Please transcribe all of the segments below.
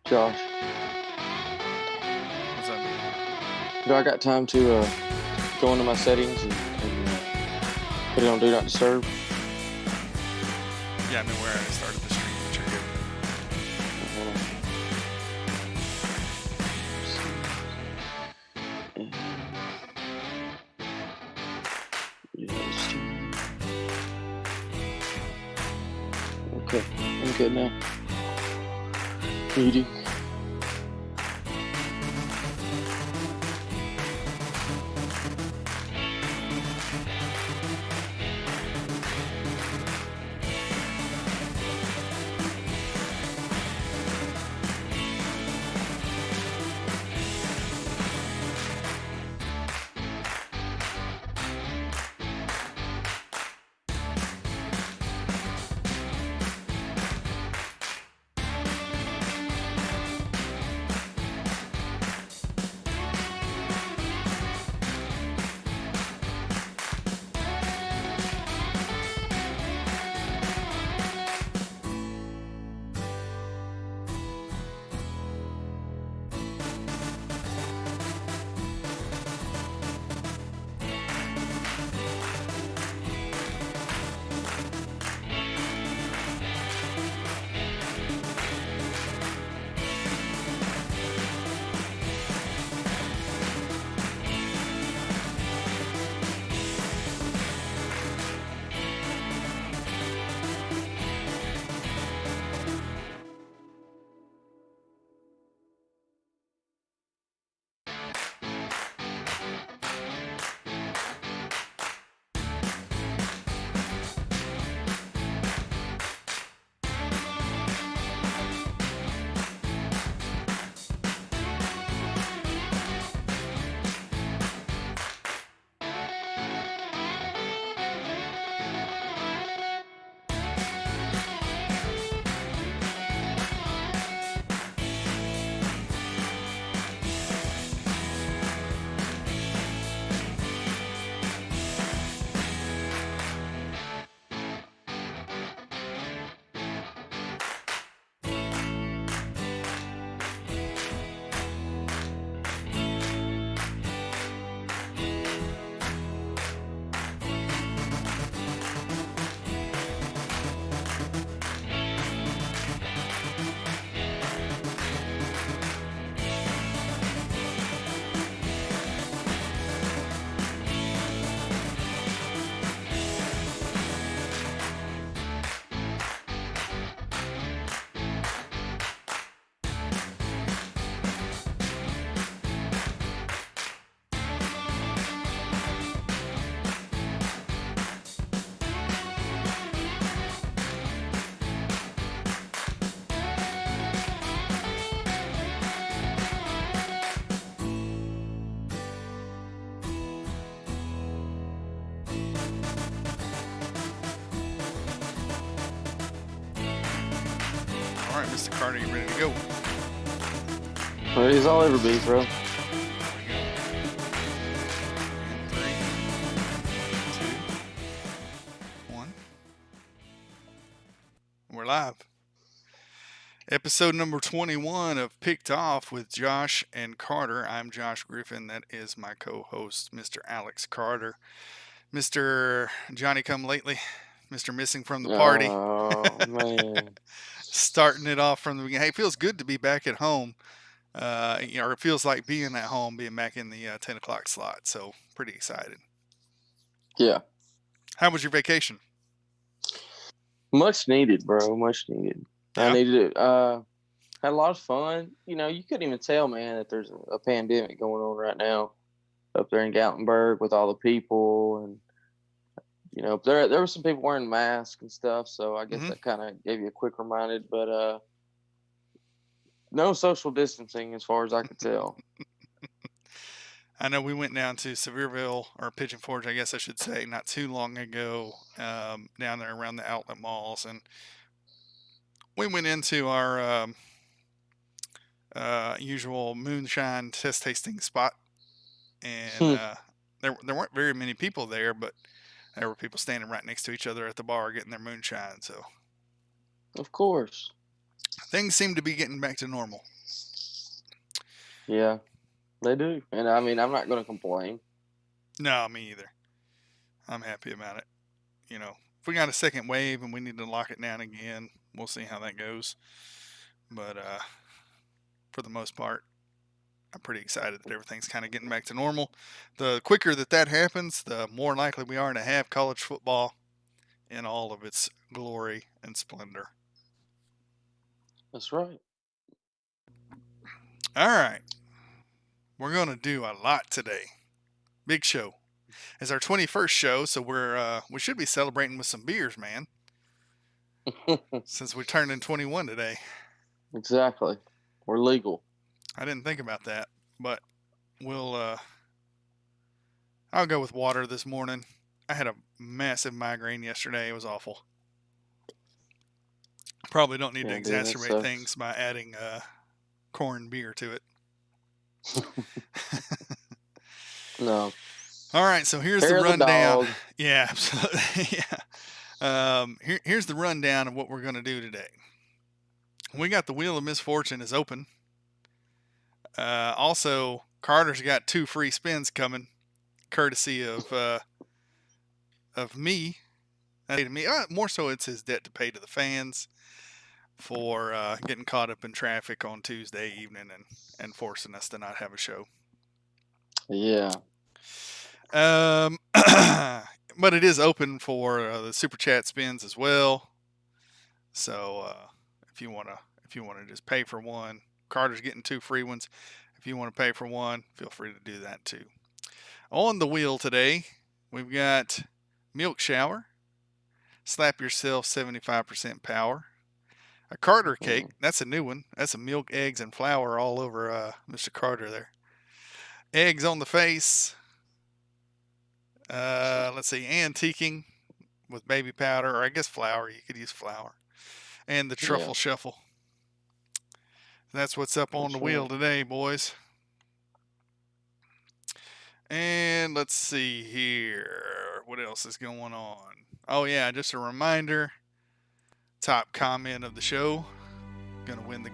Josh, What's that mean? do I got time to go into my settings and put it on Do Not Disturb? Yeah, I mean, where I started the stream, but you're good. Hold on. Okay, I'm good now. Meeting. All right, Mr. Carter, you ready to go? Ready as I'll ever be, bro. Here we go. In 3, 2, 1. We're live. Episode number 21 of Picked Off with Josh and Carter. I'm Josh Griffin. That is my co-host, Mr. Alex Carter. Mr. Johnny Come Lately. Mr. Missing from the Party. Oh, man. Starting it off from the beginning. Hey, it feels good to be back at home. Or it feels like being at home, being back in the 10 o'clock slot. So, pretty excited. Yeah. How was your vacation? Much needed, bro. Much needed. Yeah. I needed it. Had a lot of fun. You know, you couldn't even tell, man, that there's a pandemic going on right now up there in Gatlinburg with all the people. And, you know, there were some people wearing masks and stuff. So I guess that kind of gave you a quick reminder. But no social distancing as far as I could tell. I know we went down to Sevierville, or Pigeon Forge, I guess I should say, not too long ago, down there around the outlet malls. And we went into our usual moonshine test tasting spot. And there weren't very many people there, but there were people standing right next to each other at the bar getting their moonshine. So Of course. things seem to be getting back to normal. Yeah, they do. And I mean, I'm not going to complain. No, me either. I'm happy about it. If we got a second wave and we need to lock it down again, we'll see how that goes. But for the most part, I'm pretty excited that everything's kind of getting back to normal. The quicker that happens, the more likely we are to have college football in all of its glory and splendor. That's right. All right. We're going to do a lot today. Big show. It's our 21st show, so we should be celebrating with some beers, man. Since we turned in 21 today. Exactly. We're legal. I didn't think about that, but I'll go with water this morning. I had a massive migraine yesterday. It was awful. Probably don't need to exacerbate things by adding corn beer to it. No. All right, so here's the rundown. Yeah, absolutely. Yeah. Here's the rundown of what we're going to do today. We got the Wheel of Misfortune is open. Also, Carter's got 2 free spins coming, courtesy of me. To me, more so it's his debt to pay to the fans for getting caught up in traffic on Tuesday evening and forcing us to not have a show. Yeah. But it is open for the super chat spins as well. So if you wanna just pay for one, Carter's getting 2 free ones. If you want to pay for one, feel free to do that too. On the wheel today, we've got Milk Shower, Slap Yourself 75% Power, a Carter Cake. That's a new one. That's a milk, eggs, and flour all over Mr. Carter there. Eggs on the Face. Let's see, Antiquing with baby powder, or I guess flour. You could use flour. And the Truffle Shuffle. That's what's up on the wheel today, boys. And let's see here. What else is going on? Oh, yeah, just a reminder. Top comment of the show. Going to win the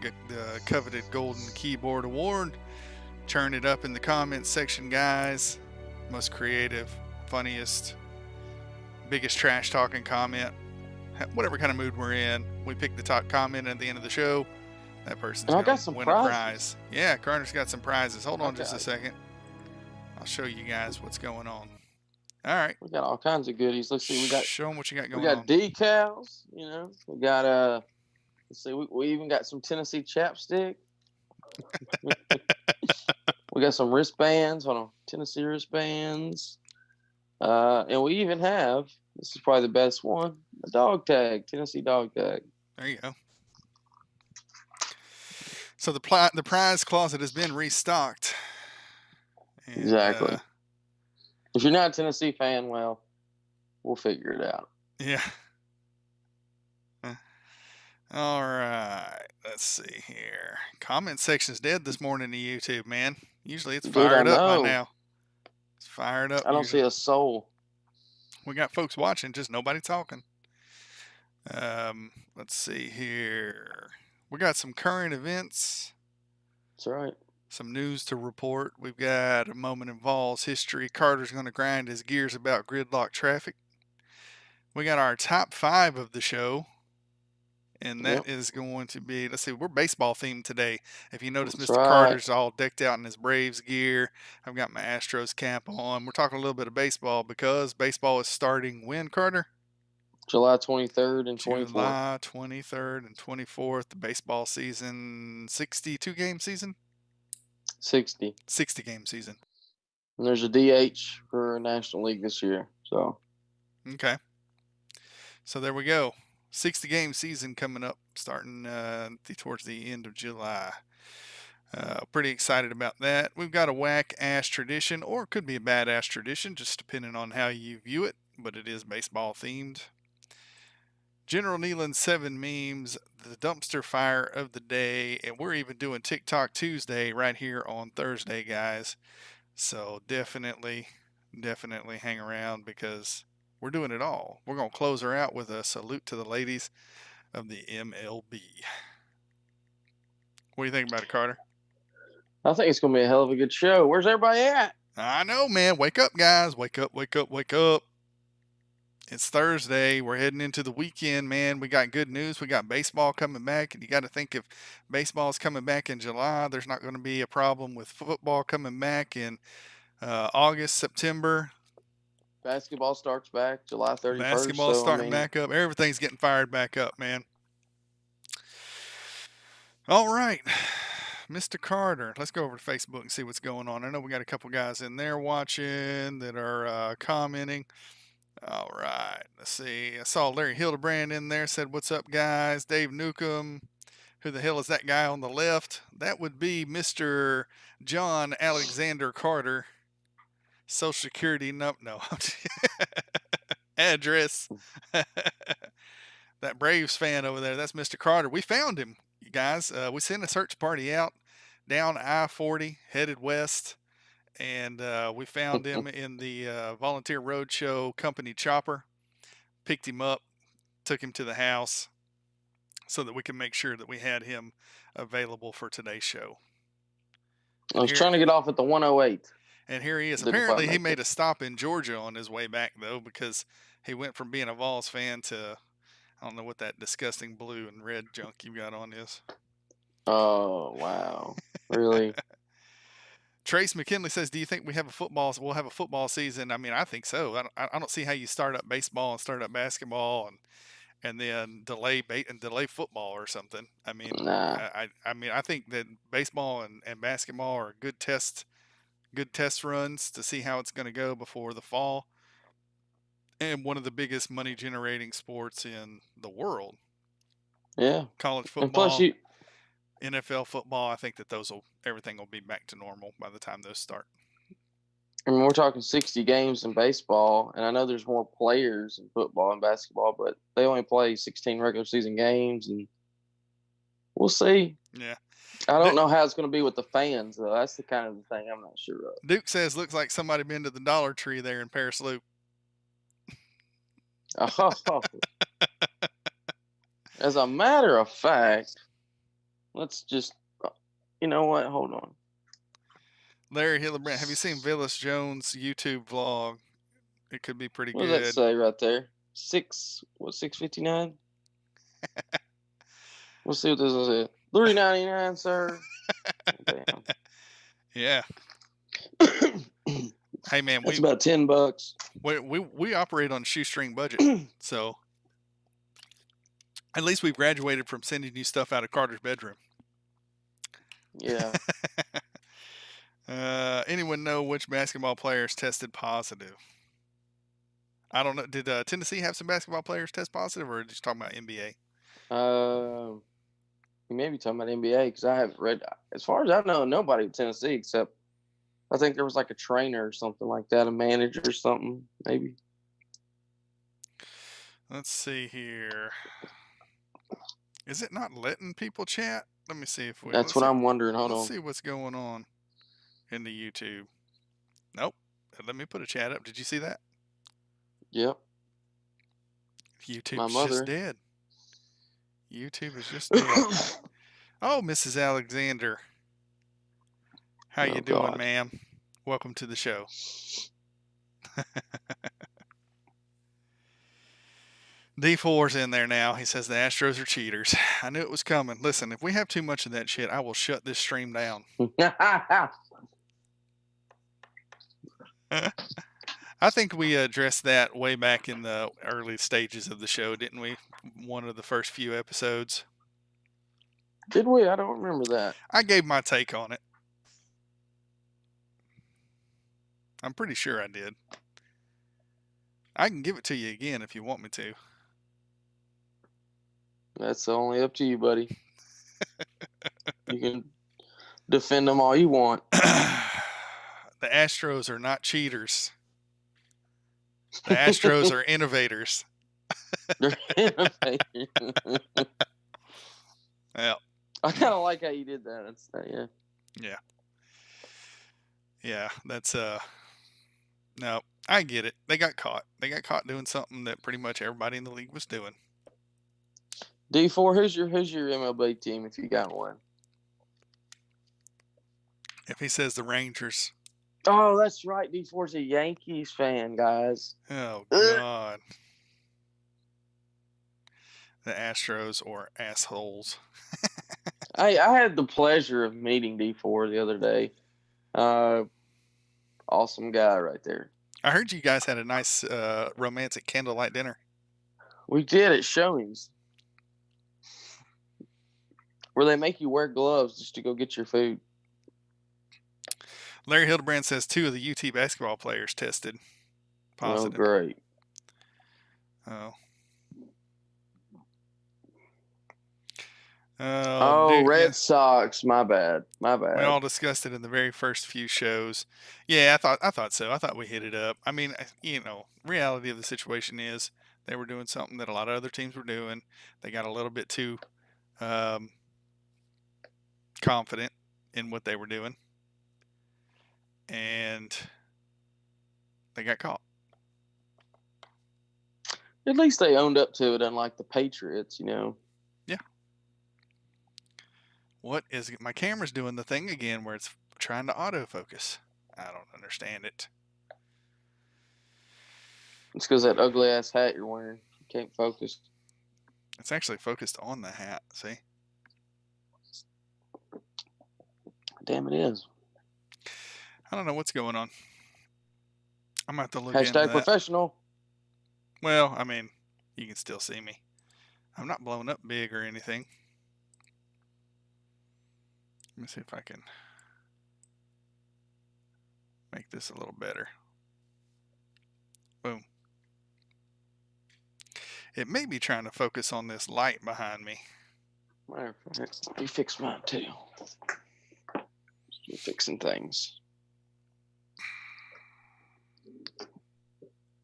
coveted Golden Keyboard Award. Turn it up in the comments section, guys. Most creative, funniest, biggest trash talking comment. Whatever kind of mood we're in, we pick the top comment at the end of the show. That person's going to win a prize. Yeah, Carter's got some prizes. Hold on just a second. I'll show you guys what's going on. All right. We got all kinds of goodies. Let's see. Show them what you got going on. We got decals. We got let's see. We even got some Tennessee chapstick. We got some wristbands. Hold on, Tennessee wristbands. And we even have, this is probably the best one, a dog tag, Tennessee dog tag. There you go. So the prize closet has been restocked. And, exactly. If you're not a Tennessee fan, well, we'll figure it out. Yeah. All right. Let's see here. Comment section's dead this morning to YouTube, man. Usually it's fired up by now. It's fired up. I don't see a soul. We got folks watching, just nobody talking. Let's see here. We got some current events. That's right. Some news to report. We've got a moment in Vols history. Carter's going to grind his gears about gridlock traffic. We got our top 5 of the show. And that is going to be, let's see, we're baseball themed today. If you notice, Mr. Carter's all decked out in his Braves gear. I've got my Astros cap on. We're talking a little bit of baseball because baseball is starting when, Carter? July 23rd and 24th. July 23rd and 24th, the baseball season, 62-game season? 60. 60-game season. And there's a DH for National League this year. So. Okay. So there we go. 60-game season coming up, starting towards the end of July. Pretty excited about that. We've got a whack-ass tradition, or it could be a badass tradition, just depending on how you view it, but it is baseball-themed. General Nealon 7 memes, the dumpster fire of the day, and we're even doing TikTok Tuesday right here on Thursday, guys. So definitely hang around because we're doing it all. We're going to close her out with a salute to the ladies of the MLB. What do you think about it, Carter? I think it's going to be a hell of a good show. Where's everybody at? I know, man. Wake up, guys. Wake up, wake up, wake up. It's Thursday. We're heading into the weekend, man. We got good news. We got baseball coming back. And you got to think if baseball's coming back in July, there's not going to be a problem with football coming back in August, September. Basketball starts back July 31st. Basketball's So, starting back up. Everything's getting fired back up, man. All right. Mr. Carter, let's go over to Facebook and see what's going on. I know we got a couple guys in there watching that are commenting. All right, let's see. I saw Larry Hildebrand in there, said, "What's up, guys?" Dave Newcomb, who the hell is that guy on the left? That would be Mr. John Alexander Carter. Social Security, no. Address. That Braves fan over there, that's Mr. Carter. We found him, you guys. We sent a search party out down I-40, headed west, and we found him in the Volunteer Roadshow company chopper, picked him up, took him to the house so that we can make sure that we had him available for today's show. I was trying to get off at the 108. And here he is. Apparently, he made a stop in Georgia on his way back, though, because he went from being a Vols fan to, I don't know what that disgusting blue and red junk you got on is. Oh, wow. Really? Trace McKinley says, "Do you think we'll have a football season?" I mean, I think so. I don't see how you start up baseball and start up basketball and then delay football or something. I mean, nah. I think that baseball and basketball are good test runs to see how it's going to go before the fall. And one of the biggest money generating sports in the world. Yeah. College football. And plus NFL football, I think that everything will be back to normal by the time those start. I mean, we're talking 60 games in baseball, and I know there's more players in football and basketball, but they only play 16 regular season games, and we'll see. Yeah. I don't know how it's going to be with the fans, though. That's the kind of the thing I'm not sure of. Duke says, "Looks like somebody been to the Dollar Tree there in Paris Loop." Oh. As a matter of fact, let's just, you know what? Hold on. Larry Hildebrand, have you seen Villas Jones' YouTube vlog? It could be pretty good. What does that say right there? 659? We'll see what this is. $3.99, sir. Damn. Yeah. Hey man, that's about $10. We operate on a shoestring budget, so at least we've graduated from sending you stuff out of Carter's bedroom. Yeah. Anyone know which basketball players tested positive? I don't know. Did Tennessee have some basketball players test positive, or did you talk about NBA? You may be talking about NBA because I haven't read. As far as I know, nobody at Tennessee except I think there was like a trainer or something like that, a manager or something, maybe. Let's see here. Is it not letting people chat? Let me see if we. That's what I'm wondering. Hold on. Let's see what's going on in the YouTube. Nope. Let me put a chat up. Did you see that? Yep. YouTube's just dead. YouTube is just dead. Oh, Mrs. Alexander. How you doing, ma'am? Welcome to the show. D4's in there now. He says the Astros are cheaters. I knew it was coming. Listen, if we have too much of that shit, I will shut this stream down. I think we addressed that way back in the early stages of the show, didn't we? One of the first few episodes. Did we? I don't remember that. I gave my take on it. I'm pretty sure I did. I can give it to you again if you want me to. That's only up to you, buddy. You can defend them all you want. The Astros are not cheaters. The Astros are innovators. They're innovators. Yeah. I kind of like how you did that. Yeah. Yeah. Yeah, that's no, I get it. They got caught. They got caught doing something that pretty much everybody in the league was doing. D4, who's your MLB team if you got one? If he says the Rangers. Oh, that's right. D4's a Yankees fan, guys. Oh, God. The Astros or assholes. I had the pleasure of meeting D4 the other day. Awesome guy right there. I heard you guys had a nice romantic candlelight dinner. We did at showings where they make you wear gloves just to go get your food. Larry Hildebrand says 2 of the UT basketball players tested positive. Oh, great. Oh. Oh, Red Sox. My bad. We all discussed it in the very first few shows. Yeah, I thought so. I thought we hit it up. I mean, reality of the situation is they were doing something that a lot of other teams were doing. They got a little bit too confident in what they were doing, and they got caught. At least they owned up to it, unlike the Patriots, Yeah. What is it? My camera's doing the thing again where it's trying to autofocus. I don't understand it. It's because that ugly ass hat you're wearing. You can't focus. It's actually focused on the hat. See? Damn, it is. I don't know what's going on. I'm going to have to look into Hashtag that. professional. Well, I mean, you can still see me. I'm not blown up big or anything. Let me see if I can make this a little better. Boom. It may be trying to focus on this light behind me. Matter of fact, let me fix mine too. You're fixing things.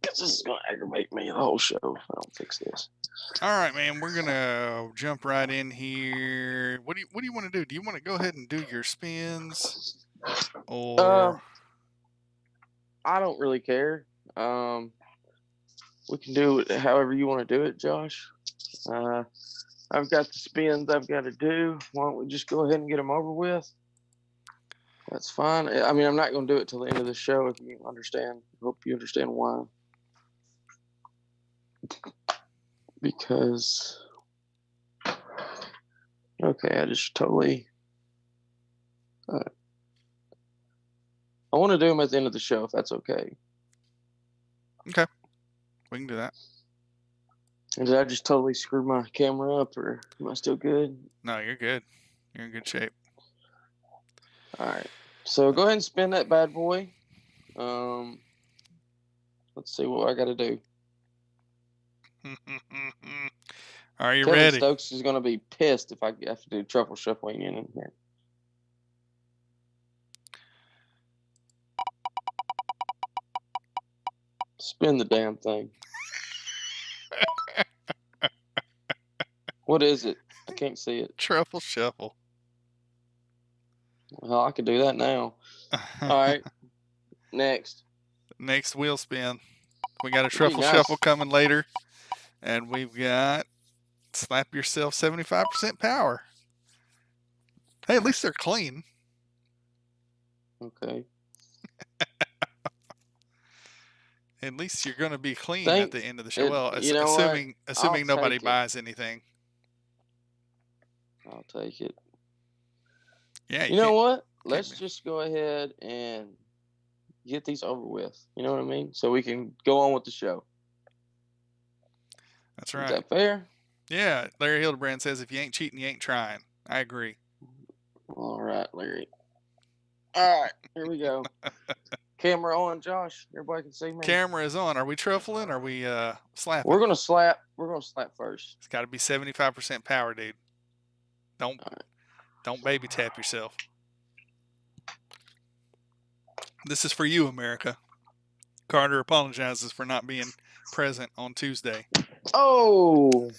Because this is going to aggravate me the whole show if I don't fix this. All right, man. We're going to jump right in here. What do you want to do? Do you want to go ahead and do your spins? Or I don't really care. We can do it however you want to do it, Josh. I've got the spins I've got to do. Why don't we just go ahead and get them over with? That's fine. I mean, I'm not going to do it till the end of the show, if you understand. I hope you understand why. Because, okay, I just totally, I want to do them at the end of the show, if that's okay. Okay, we can do that. And did I just totally screw my camera up, or am I still good? No, you're good. You're in good shape. All right. So go ahead and spin that bad boy. Let's see what I got to do. Are you Kevin ready? Stokes is going to be pissed if I have to do truffle shuffling in here. Spin the damn thing. What is it? I can't see it. Truffle shuffle. Well, I could do that now. All right. Next wheel spin. We got a truffle shuffle coming later. And we've got slap yourself 75% power. Hey, at least they're clean. Okay. At least you're going to be clean at the end of the show. Well, assuming nobody buys anything. I'll take it. Yeah. You know what? Let's just go ahead and get these over with. You know what I mean? So we can go on with the show. That's right. Is that fair? Yeah. Larry Hildebrand says, if you ain't cheating, you ain't trying. I agree. All right, Larry. All right. Here we go. Camera on, Josh. Everybody can see me. Camera is on. Are we truffling? Are we slapping? We're gonna slap. We're gonna slap first. It's got to be 75% power, dude. Don't baby tap yourself. This is for you, America. Carter apologizes for not being present on Tuesday. Oh,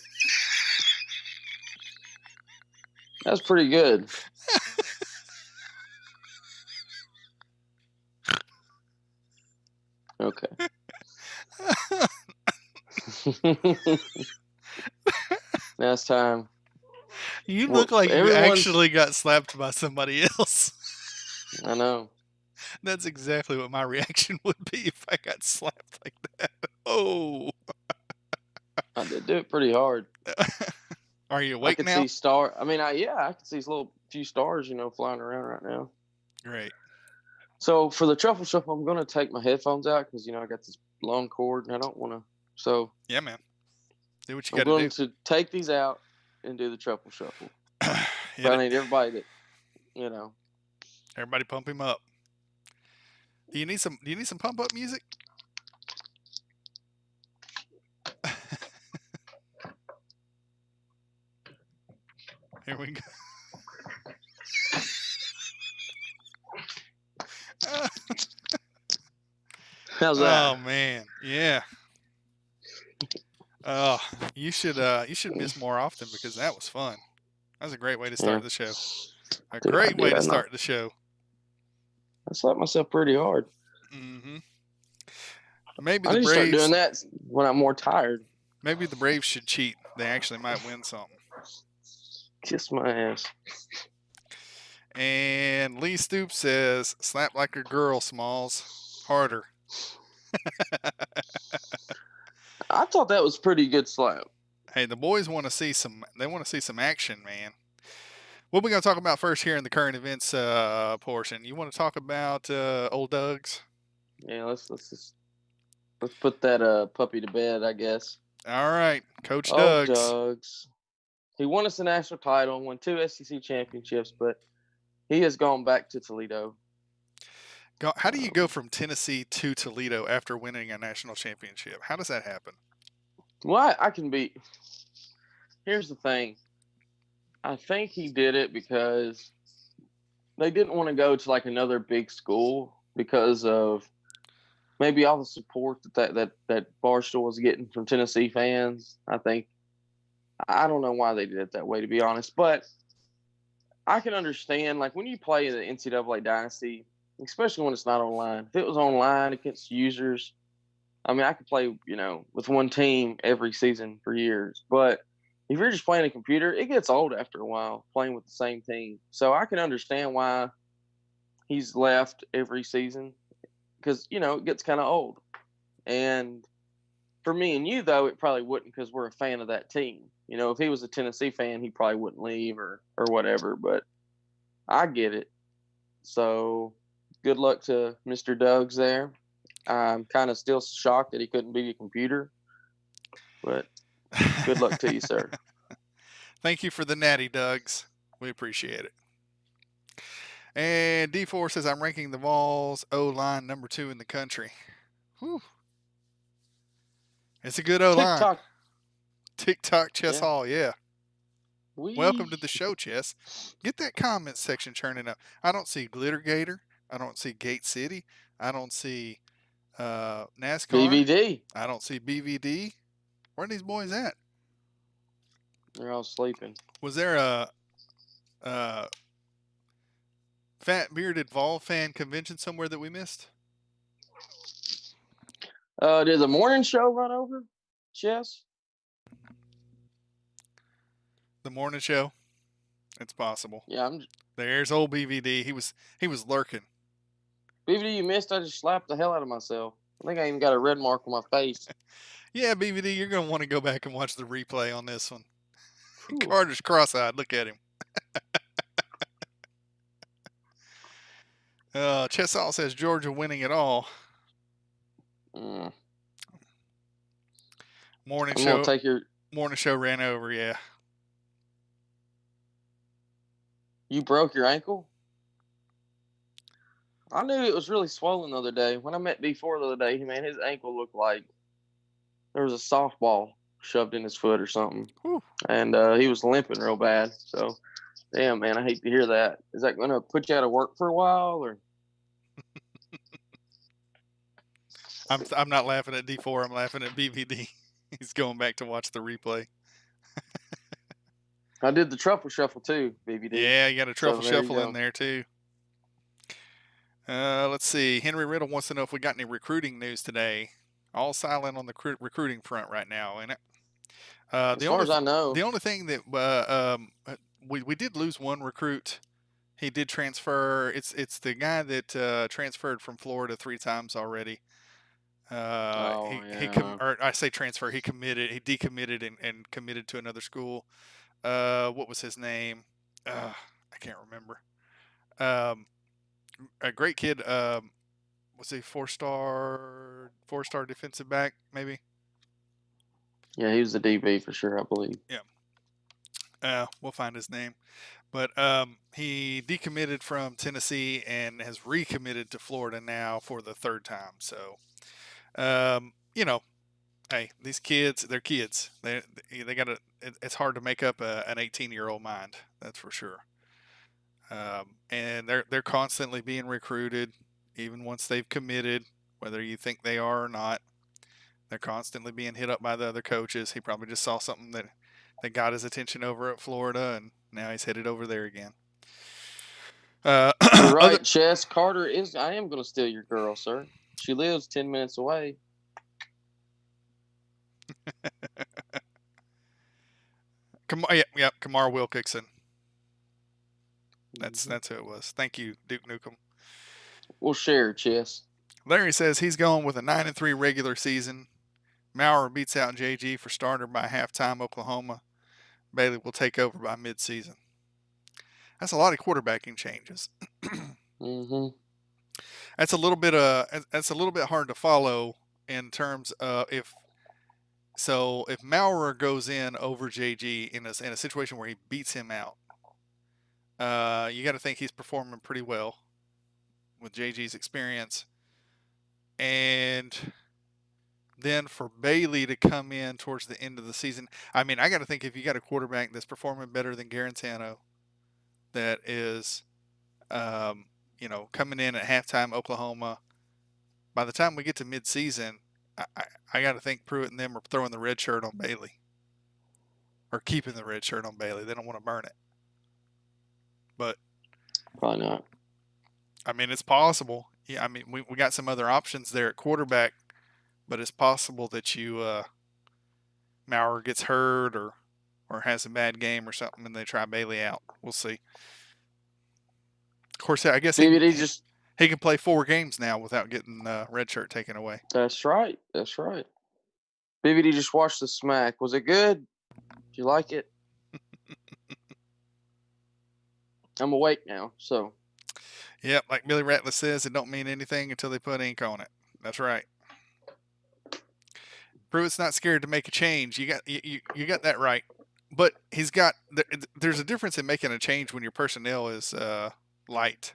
that's pretty good. Okay. Now it's time. You look like you actually got slapped by somebody else. I know. That's exactly what my reaction would be if I got slapped like that. Oh. I did do it pretty hard. Are you I awake could now? see I could see these little few stars, flying around right now. Great. So for the truffle shuffle, I'm gonna take my headphones out because I got this long cord and I don't want to. So Yeah, man. Do what you I'm got to going do. to take these out and do the truffle shuffle. Hit But I it. need everybody to. Everybody pump him up. Do you need some pump up music? Here we go. How's that? Oh man. Yeah. Oh, you should miss more often because that was fun. That was a great way to start Yeah. the show. A Dude, I great way did. to start the show. I slapped myself pretty hard. Mm-hmm. Maybe I the need to start doing Braves. that when I'm more tired. Maybe the Braves should cheat. They actually might win something. Kiss my ass. And Lee Stoops says, "Slap like a girl, Smalls. Harder." I thought that was pretty good slap. Hey, the boys want to see some. They want to see some action, man. What we gonna talk about first here in the current events portion? You want to talk about old Doug's? Yeah, let's put that puppy to bed, I guess. All right, Coach Oh, Doug's. Doug's. He won us a national title and won 2 SEC championships, but he has gone back to Toledo. How do you go from Tennessee to Toledo after winning a national championship? How does that happen? Well, I can be. Here's the thing. I think he did it because they didn't want to go to like another big school because of maybe all the support that Barstool was getting from Tennessee fans. I don't know why they did it that way, to be honest, but I can understand like when you play in the NCAA dynasty, especially when it's not online. If it was online against users, I mean, I could play, with one team every season for years. But if you're just playing a computer, it gets old after a while playing with the same team. So I can understand why he's left every season because, it gets kind of old. And for me and you, though, it probably wouldn't because we're a fan of that team. If he was a Tennessee fan, he probably wouldn't leave or whatever. But I get it. So good luck to Mr. Doug's there. I'm kind of still shocked that he couldn't beat a computer, but good luck to you, sir. Thank you for the natty, Dougs. We appreciate it. And D4 says, I'm ranking the Vols O-line number 2 in the country. Whew. It's a good O-line. TikTok Chess Yeah. Hall, yeah. Welcome to the show, Chess. Get that comment section churning up. I don't see Glitter Gator. I don't see Gate City. I don't see NASCAR. BVD. I don't see BVD. Where are these boys at? They're all sleeping. Was there a fat bearded Vol fan convention somewhere that we missed? Did the morning show run over, Chess? The morning show? It's possible. Yeah, There's old BVD. He was lurking. BVD, you missed. I just slapped the hell out of myself. I think I even got a red mark on my face. Yeah, BVD, you're going to want to go back and watch the replay on this one. Carter's cross-eyed. Look at him. Chessall says Georgia winning it all. Morning show ran over, yeah. You broke your ankle? I knew it was really swollen the other day. When I met D4 the other day, man, his ankle looked like there was a softball shoved in his foot or something. Whew. And he was limping real bad. So, damn, man, I hate to hear that. Is that going to put you out of work for a while? Or I'm not laughing at D4. I'm laughing at BVD. He's going back to watch the replay. I did the truffle shuffle too, BVD. Yeah, you got a truffle shuffle in there too. Let's see. Henry Riddle wants to know if we got any recruiting news today. All silent on the recruiting front right now, ain't it? As far as I know. The only thing that we did lose one recruit He did transfer. It's the guy that transferred from Florida 3 times already. Oh yeah. Or I say transfer. He committed. He decommitted and committed to another school. What was his name? I can't remember. Um, a great kid. Was he four star defensive back? Maybe. Yeah, he was the DB for sure, I believe. Yeah. We'll find his name. But he decommitted from Tennessee and has recommitted to Florida now for the third time. So, hey, these kids, they're kids. They got to. It's hard to make up an 18-year-old mind. That's for sure. And they're constantly being recruited, even once they've committed, whether you think they are or not. They're constantly being hit up by the other coaches. He probably just saw something that got his attention over at Florida, and now he's headed over there again. You're Other right, Chess. Carter is. I am going to steal your girl, sir. She lives 10 minutes away. Kamar Wilkinson. That's who it was. Thank you, Duke Nukem. We'll share, Chess. Larry says he's going with a 9-3 regular season. Maurer beats out JG for starter by halftime. Oklahoma. Bailey will take over by midseason. That's a lot of quarterbacking changes. Mm-hmm. That's a little bit hard to follow in terms of if Maurer goes in over JG in a situation where he beats him out, you got to think he's performing pretty well with JG's experience, and then for Bailey to come in towards the end of the season. I mean, I got to think if you got a quarterback that's performing better than Garantano, that is, coming in at halftime, Oklahoma. By the time we get to midseason, I got to think Pruitt and them are throwing the red shirt on Bailey, or keeping the red shirt on Bailey. They don't want to burn it, but Probably not. I mean, it's possible. Yeah, I mean, we got some other options there at quarterback, but it's possible that Maurer gets hurt or has a bad game or something, and they try Bailey out. We'll see. Of course, I guess he can play 4 games now without getting red shirt taken away. That's right. That's right. BBD just watched the smack. Was it good? Did you like it? I'm awake now, so. Yep, like Billy Ratliff says, it don't mean anything until they put ink on it. That's right. Pruitt's not scared to make a change. You got that right. But there's a difference in making a change when your personnel is light,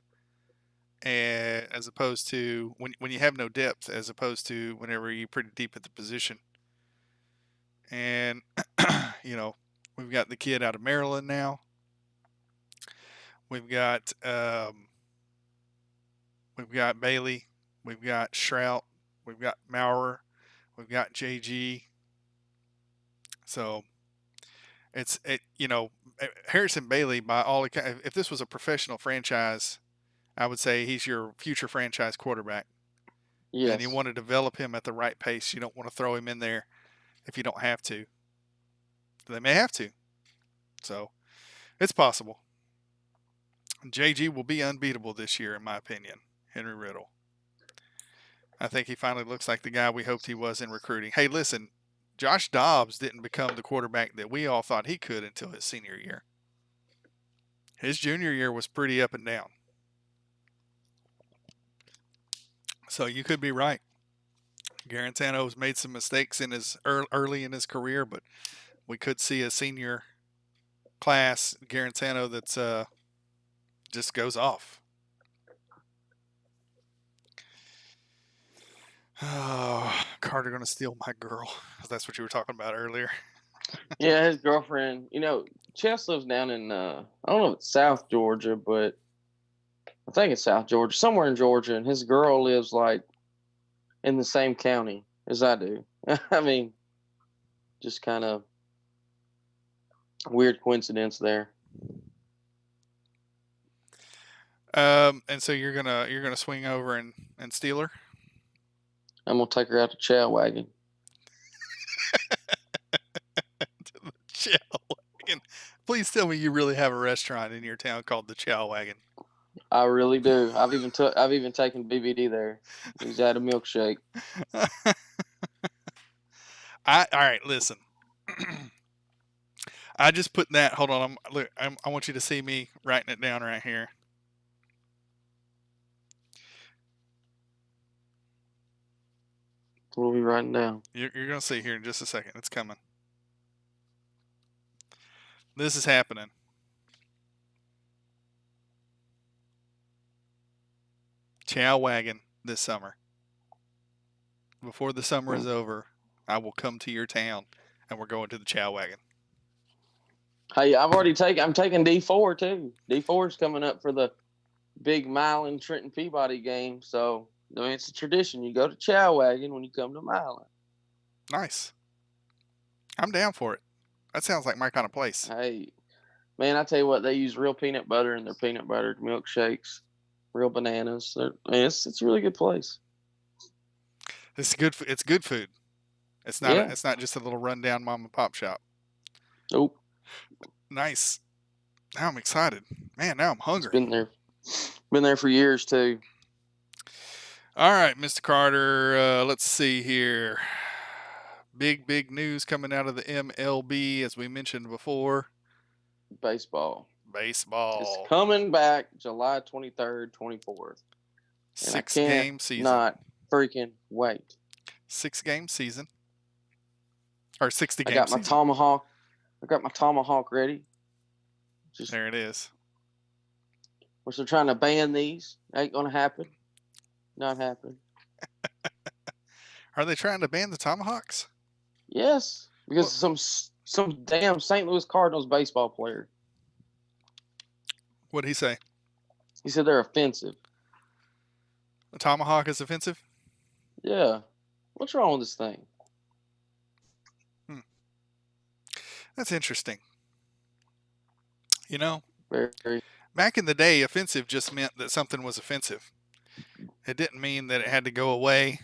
as opposed to when you have no depth, as opposed to whenever you're pretty deep at the position. And we've got the kid out of Maryland now. We've got Bailey, we've got Shrout, we've got Maurer, we've got JG. So Harrison Bailey, by all accounts, if this was a professional franchise, I would say he's your future franchise quarterback. Yes. And you want to develop him at the right pace. You don't want to throw him in there if you don't have to. They may have to. So it's possible. JG will be unbeatable this year, in my opinion. Henry Riddle. I think he finally looks like the guy we hoped he was in recruiting. Hey, listen, Josh Dobbs didn't become the quarterback that we all thought he could until his senior year. His junior year was pretty up and down. So you could be right. Garantano's made some mistakes in his early in his career, but we could see a senior class Garantano that's just goes off. Oh, Carter going to steal my girl. That's what you were talking about earlier. Yeah, his girlfriend. Chess lives down in I don't know if it's South Georgia, but I think it's South Georgia, somewhere in Georgia, and his girl lives like in the same county as I do. I mean, just kind of weird coincidence there. And so you're gonna swing over and steal her? I'm gonna take her out to chow wagon. To the chow wagon. Please tell me you really have a restaurant in your town called the Chow Wagon. I really do. I've even taken BBD there. He's had a milkshake. All right, listen. I just put that. Hold on. I want you to see me writing it down right here. What are we writing down? You're going to see here in just a second. It's coming. This is happening. Chow Wagon this summer. Before the summer is over, I will come to your town, and we're going to the Chow Wagon. Hey, I'm taking D4 too. D4 is coming up for the big Milan Trenton Peabody game. So, I mean, it's a tradition. You go to Chow Wagon when you come to Milan. Nice. I'm down for it. That sounds like my kind of place. Hey, man, I tell you what, they use real peanut butter in their peanut butter milkshakes, real bananas. It's a really good place. It's good. It's good food. It's not. Yeah. It's not just a little rundown mom and pop shop. Nope. Nice. Now I'm excited, man. Now I'm hungry. It's been there for years too. All right, Mr. Carter. Let's see here. Big news coming out of the MLB, as we mentioned before. Baseball. It's coming back July 23rd, 24th. 6-game season. Not freaking wait. 6-game season. Or 60 game I got season. I got my tomahawk ready. There it is. Which they're trying to ban these. Ain't gonna happen. Not happening. Are they trying to ban the tomahawks? Yes, because some damn St. Louis Cardinals baseball player. What'd he say? He said they're offensive. The tomahawk is offensive? Yeah. What's wrong with this thing? That's interesting. You know, Very. Back in the day, offensive just meant that something was offensive. It didn't mean that it had to go away.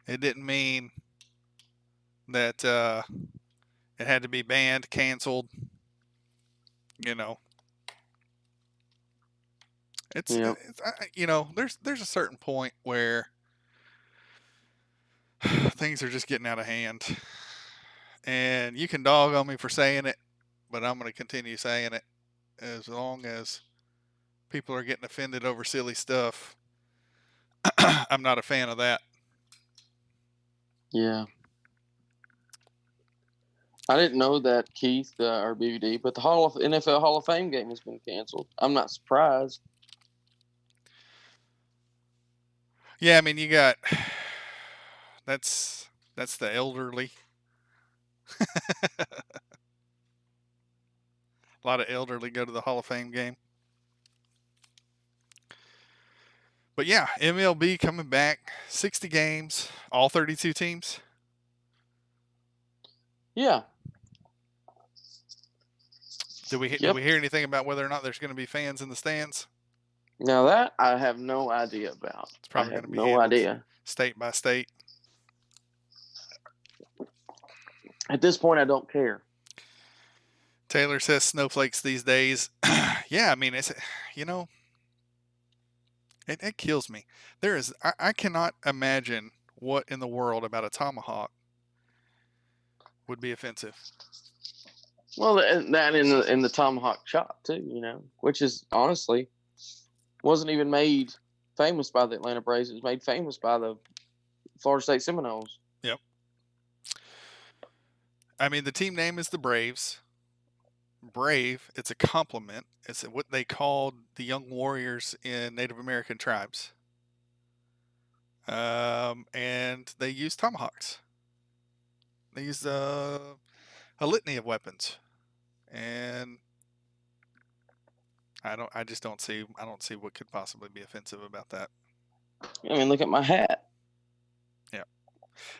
It didn't mean that it had to be banned, canceled. You know, it's you know, there's a certain point where things are just getting out of hand, and you can dog on me for saying it, but I'm going to continue saying it as long as people are getting offended over silly stuff. I'm not a fan of that. Yeah. I didn't know that, Keith, or BVD, but the NFL Hall of Fame game has been canceled. I'm not surprised. Yeah, I mean, you got that's the elderly. A lot of elderly go to the Hall of Fame game. But yeah, MLB coming back, 60 games, all 32 teams. Yeah. Did we hear anything about whether or not there's going to be fans in the stands? Now that I have no idea about. It's probably going to be no idea. State by state. At this point, I don't care. Taylor says snowflakes these days. Yeah, I mean, it's, you know, it kills me. I cannot imagine what in the world about a tomahawk would be offensive. Well, that in the tomahawk chop too, you know, which is honestly wasn't even made famous by the Atlanta Braves. It was made famous by the Florida State Seminoles. Yep. I mean, the team name is the Braves. Brave, it's a compliment. It's what they called the young warriors in Native American tribes. And they used tomahawks. They used a litany of weapons. And I don't see what could possibly be offensive about that. I mean, look at my hat. Yeah.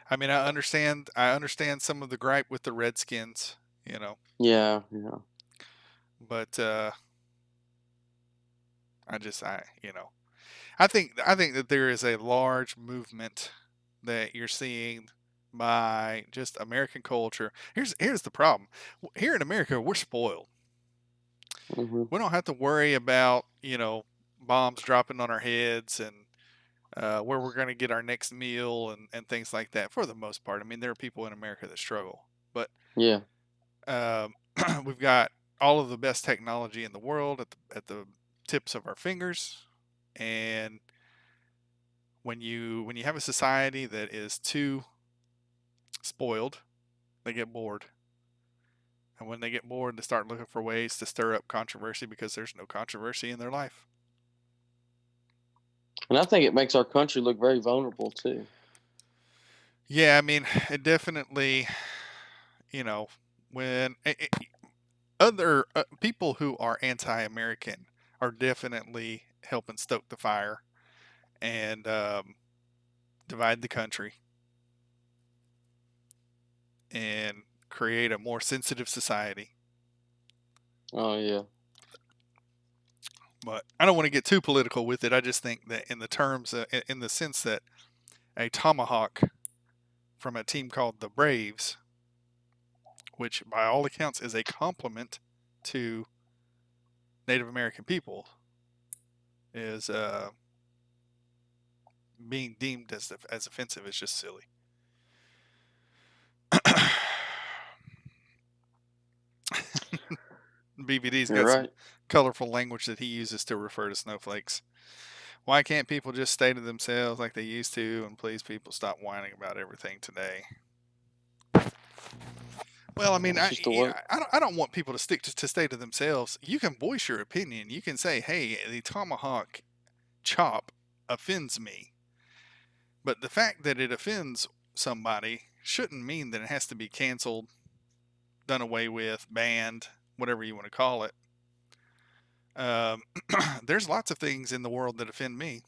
I mean, I understand some of the gripe with the Redskins, you know. Yeah. But I think that there is a large movement that you're seeing by just American culture. Here's the problem. Here in America, we're spoiled. Hmm. We don't have to worry about bombs dropping on our heads and where we're going to get our next meal and things like that. For the most part, I mean, there are people in America that struggle, but Yeah. um, we've got all of the best technology in the world at the tips of our fingers, and when you have a society that is too spoiled, they get bored. And when they get bored, they start looking for ways to stir up controversy because there's no controversy in their life. And I think it makes our country look very vulnerable too. Yeah, I mean, it definitely, you know, when other people who are anti-American are definitely helping stoke the fire and divide the country and create a more sensitive society. Oh yeah. But I don't want to get too political with it. I just think that in the terms, in the sense that a tomahawk from a team called the Braves, which by all accounts is a compliment to Native American people, is being deemed as offensive is just silly. BVD's You're got some right. colorful language that he uses to refer to snowflakes. Why can't people just stay to themselves like they used to, and please people stop whining about everything today? Well, I mean, It's just the way. I don't want people to stick to stay to themselves. You can voice your opinion. You can say, "Hey, the tomahawk chop offends me," but the fact that it offends somebody shouldn't mean that it has to be canceled, done away with, banned, whatever you want to call it. Um, there's lots of things in the world that offend me.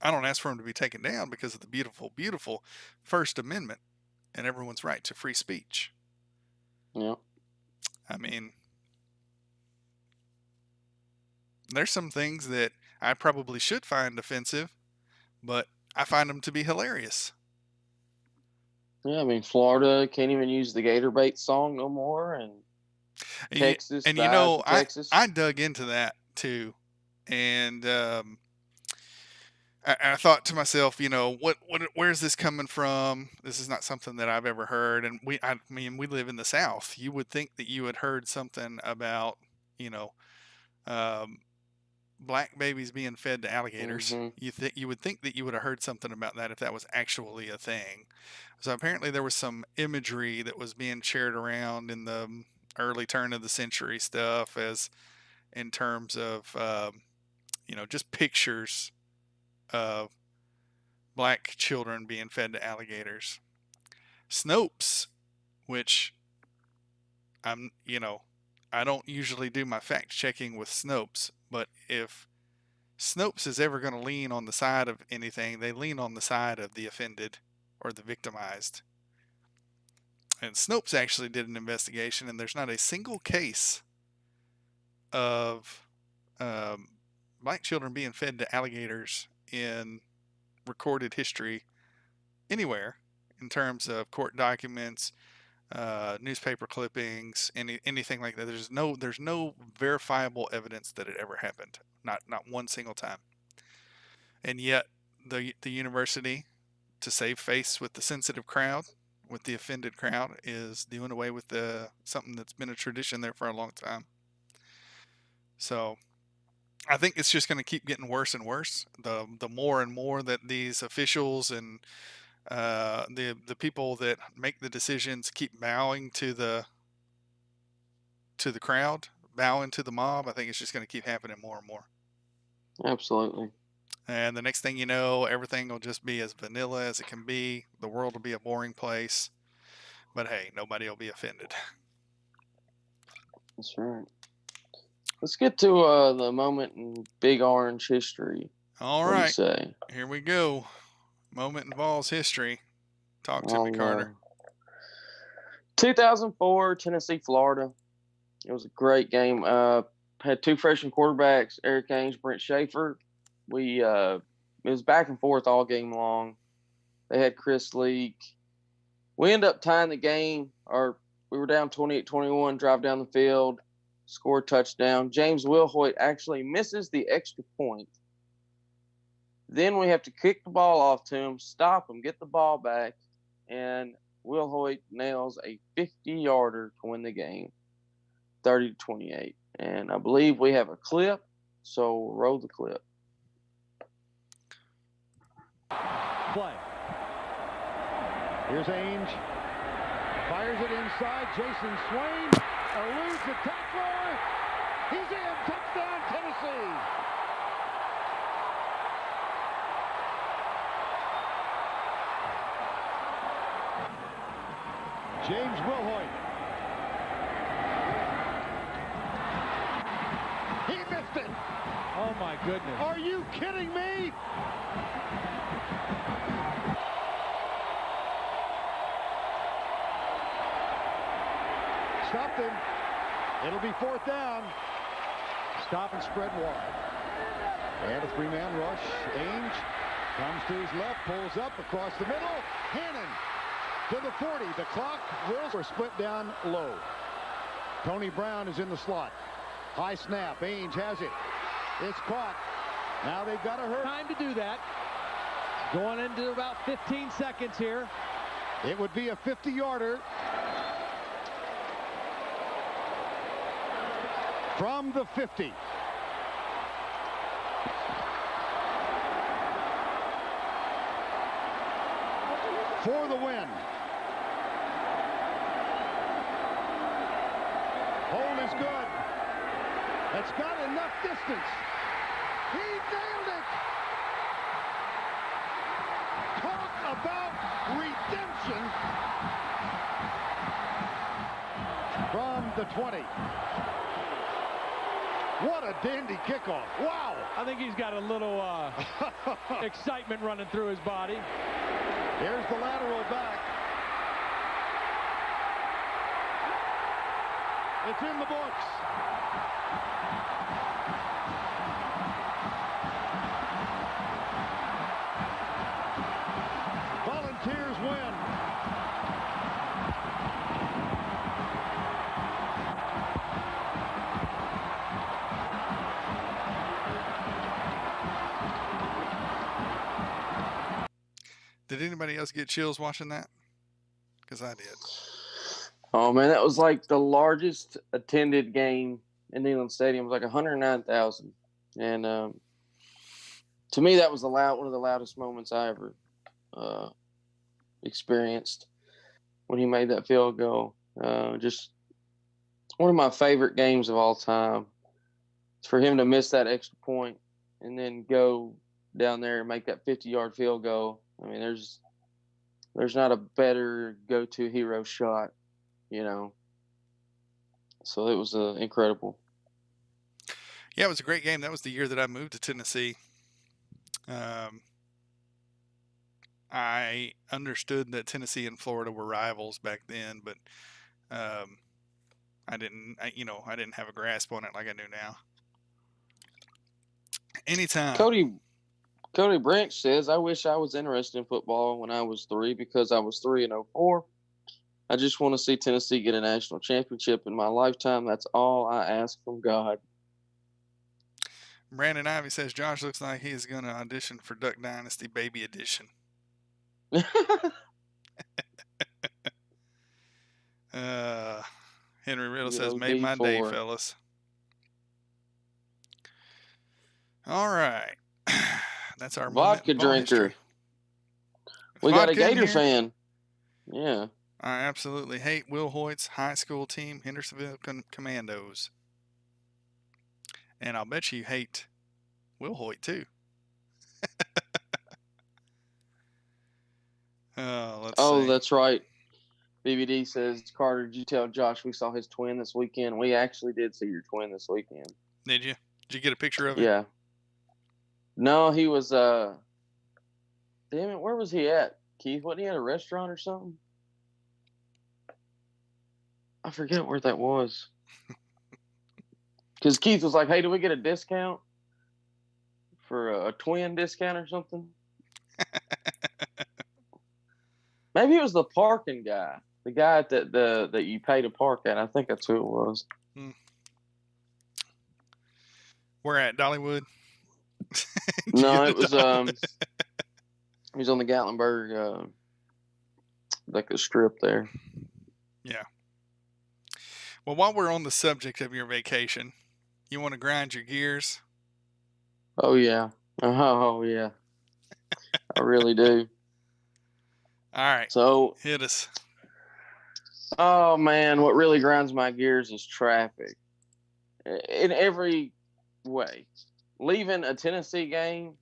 I don't ask for them to be taken down because of the beautiful, beautiful First Amendment and everyone's right to free speech. Yeah. I mean, there's some things that I probably should find offensive, but I find them to be hilarious. Yeah. I mean, Florida can't even use the Gator bait song no more, and And you, Texas, and the you eyes know, of I Texas. dug into that too, and I thought to myself, where's this coming from? This is not something that I've ever heard. And I mean, we live in the South. You would think that you had heard something about, you know, um, black babies being fed to alligators. Hmm. You would think that you would have heard something about that if that was actually a thing. So apparently there was some imagery that was being shared around in the early turn of the century stuff, as in terms of just pictures of black children being fed to alligators. Snopes, which I'm, I don't usually do my fact checking with Snopes, but if Snopes is ever going to lean on the side of anything, they lean on the side of the offended or the victimized. And Snopes actually did an investigation, and there's not a single case of um, black children being fed to alligators in recorded history anywhere in terms of court documents, newspaper clippings, anything like that. There's no verifiable evidence that it ever happened. Not one single time. And yet the university, to save face with the sensitive crowd, with the offended crowd, is doing away with something that's been a tradition there for a long time. So I think it's just going to keep getting worse and worse. The more and more that these officials and the people that make the decisions keep bowing to the crowd, bowing to the mob, I think it's just going to keep happening more and more. Absolutely. And the next thing you know, everything will just be as vanilla as it can be. The world will be a boring place. But hey, nobody will be offended. That's right. Let's get to the moment in Big Orange history. All What do you right, say? here we go. Moment involves history. Talk to me, On Carter. 2004, Tennessee, Florida. It was a great game. Had two freshman quarterbacks, Eric Ainge, Brent Schaefer. It was back and forth all game long. They had Chris Leak. We ended up tying the game, or we were down 28-21, drive down the field, score touchdown. James Wilhoit actually misses the extra point. Then we have to kick the ball off to him, stop him, get the ball back, and Wilhoit nails a 50-yarder to win the game, 30-28. And I believe we have a clip, so roll the clip. Play. Here's Ainge. Fires it inside. Jason Swain eludes the tackler. He's in. Touchdown, Tennessee. James Wilhoit. He missed it. Oh, my goodness. Are you kidding me? Stopped him. It'll be fourth down. Stop and spread wide. And a three-man rush. Ainge comes to his left, pulls up across the middle. Hannon to the 40. The clock will split down low. Tony Brown is in the slot. High snap. Ainge has it. It's caught. Now they've got to hurry. Time to do that. Going into about 15 seconds here. It would be a 50-yarder. From the 50. For the win. Hold is good. That's got enough distance. He nailed it. Talk about redemption. From the 20. What a dandy kickoff. Wow. I think he's got a little excitement running through his body. Here's the lateral back. It's in the books. Volunteers win. Did anybody else get chills watching that? Because I did. Oh, man, that was like the largest attended game in Neyland Stadium. It was like 109,000. And to me, that was one of the loudest moments I ever experienced when he made that field goal. Just one of my favorite games of all time. For him to miss that extra point and then go down there and make that 50-yard field goal. I mean, there's not a better go-to hero shot, you know. So it was incredible. Yeah, it was a great game. That was the year that I moved to Tennessee. I understood that Tennessee and Florida were rivals back then, but I didn't have a grasp on it like I do now. Anytime. Cody Branch says, I wish I was interested in football when I was 3 because I was 3 in 04. I just want to see Tennessee get a national championship in my lifetime. That's all I ask from God. Brandon Ivy says, Josh looks like he is going to audition for Duck Dynasty Baby Edition. Henry Riddle says, made my day, fellas. All right. That's our vodka drinker. We got a Gator fan. Yeah. I absolutely hate Will Hoyt's high school team, Hendersonville Commandos. And I'll bet you hate Will Hoyt too. That's right. BBD says, Carter, did you tell Josh we saw his twin this weekend? We actually did see your twin this weekend. Did you? Did you get a picture of it? Yeah. No, he was, damn it, where was he at, Keith? Wasn't he at a restaurant or something? I forget where that was. Because Keith was like, hey, do we get a discount for a twin discount or something? Maybe it was the parking guy, the guy that you pay to park at. I think that's who it was. Where at Dollywood? No, it was he was on the Gatlinburg, like the strip there. Yeah. Well, while we're on the subject of your vacation, you want to grind your gears? Oh yeah, oh yeah, I really do. All right. So hit us. Oh man, what really grinds my gears is traffic. In every way. Leaving a Tennessee game,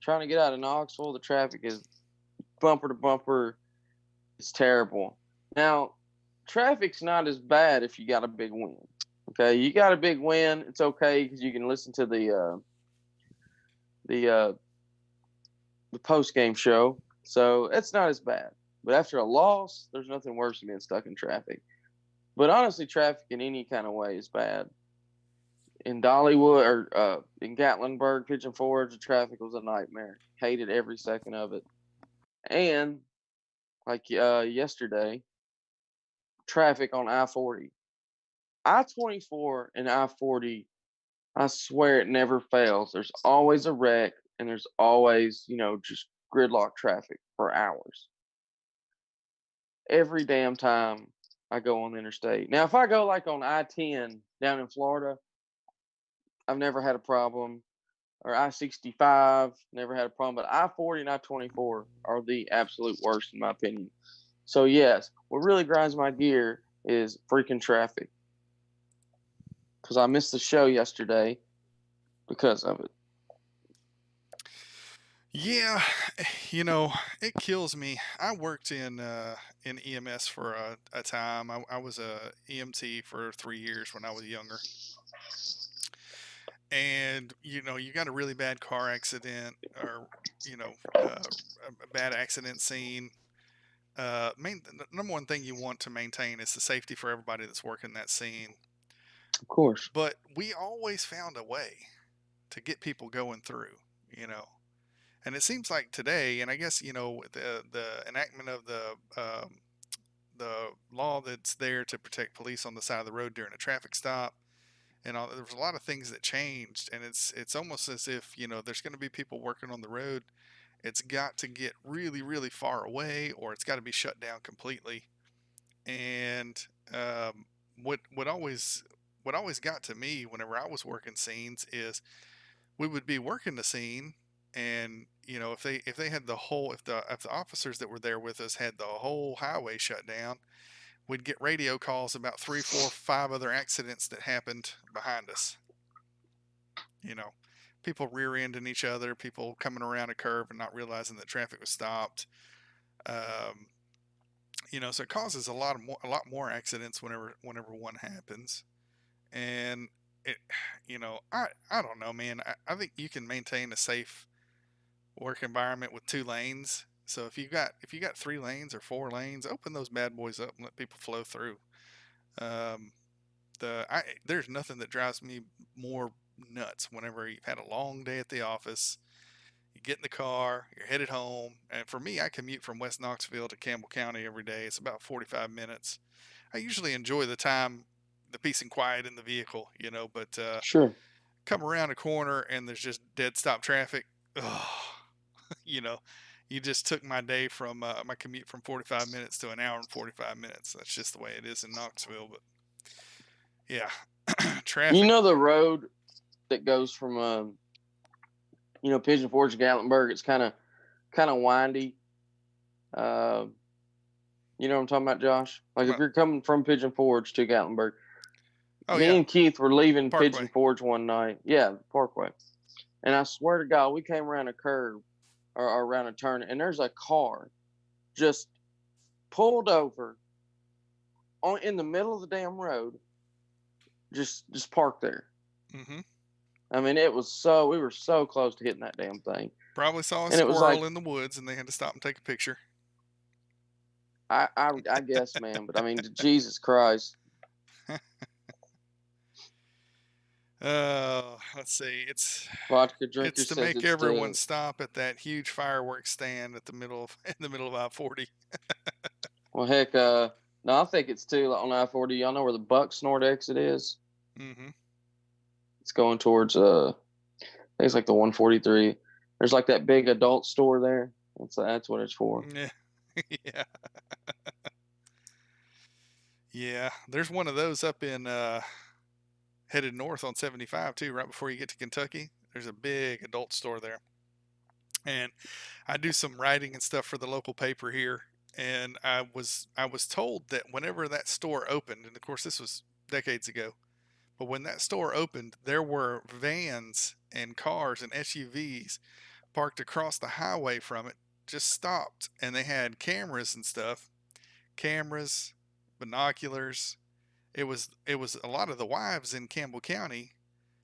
trying to get out of Knoxville, the traffic is bumper to bumper. It's terrible. Now, traffic's not as bad if you got a big win. Okay, you got a big win, it's okay because you can listen to the post game show, so it's not as bad. But after a loss, there's nothing worse than being stuck in traffic. But honestly, traffic in any kind of way is bad. In Dollywood or in Gatlinburg, Pigeon Forge, the traffic was a nightmare. Hated every second of it. And like yesterday, traffic on I-40. I-24 and I-40, I swear it never fails. There's always a wreck and there's always, just gridlock traffic for hours. Every damn time I go on the interstate. Now, if I go like on I-10 down in Florida, I've never had a problem. Or I-65, never had a problem. But I-40 and I-24 are the absolute worst in my opinion. So yes, what really grinds my gear is freaking traffic. Because I missed the show yesterday because of it. Yeah, it kills me. I worked in EMS for a time. I was a EMT for 3 years when I was younger. And you got a really bad car accident or a bad accident scene. The number one thing you want to maintain is the safety for everybody that's working that scene. Of course. But we always found a way to get people going through, And it seems like today, and I guess the enactment of the law that's there to protect police on the side of the road during a traffic stop, and there was a lot of things that changed, and it's almost as if there's going to be people working on the road. It's got to get really, really far away, or it's got to be shut down completely. And what always got to me whenever I was working scenes is we would be working the scene, and if they had if the officers that were there with us had the whole highway shut down, we'd get radio calls about 3, 4, 5 other accidents that happened behind us. People rear-ending each other, people coming around a curve and not realizing that traffic was stopped. So it causes a lot more accidents whenever one happens. And it, I don't know, man. I think you can maintain a safe work environment with 2 lanes. So if you got 3 lanes or 4 lanes, open those bad boys up and let people flow through. There's nothing that drives me more nuts whenever you've had a long day at the office. You get in the car, you're headed home, and for me, I commute from West Knoxville to Campbell County every day. It's about 45 minutes. I usually enjoy the time, the peace and quiet in the vehicle, but Sure. come around a corner and there's just dead stop traffic. You just took my day from my commute from 45 minutes to an hour and 45 minutes. That's just the way it is in Knoxville. But yeah, traffic. The road that goes from Pigeon Forge to Gatlinburg, it's kind of windy. You know what I'm talking about, Josh? Like if you're coming from Pigeon Forge to Gatlinburg. Me and Keith were leaving Parkway. Pigeon Forge one night. Yeah, Parkway. And I swear to God, we came around a curve or around a turn, and there's a car just pulled over in the middle of the damn road, just parked there. Mm-hmm. I mean, we were so close to hitting that damn thing. Probably saw a squirrel in the woods, and they had to stop and take a picture. I guess, man, but I mean, Jesus Christ. let's see. Vodka drinker It's to says make it's everyone dead. stop at that huge fireworks stand in the middle of I-40. Well, heck, no, I think it's too on I-40. Y'all know where the Buck Snort exit is? Mm-hmm. It's going towards I think it's like the 143. There's like that big adult store there. That's what it's for. Yeah. Yeah. Yeah. There's one of those up in headed north on 75 too, right before you get to Kentucky. There's a big adult store there. And I do some writing and stuff for the local paper here, and I was told that whenever that store opened, and of course this was decades ago, but when that store opened, there were vans and cars and SUVs parked across the highway from it, just stopped, and they had cameras and stuff, cameras, binoculars. It was a lot of the wives in Campbell County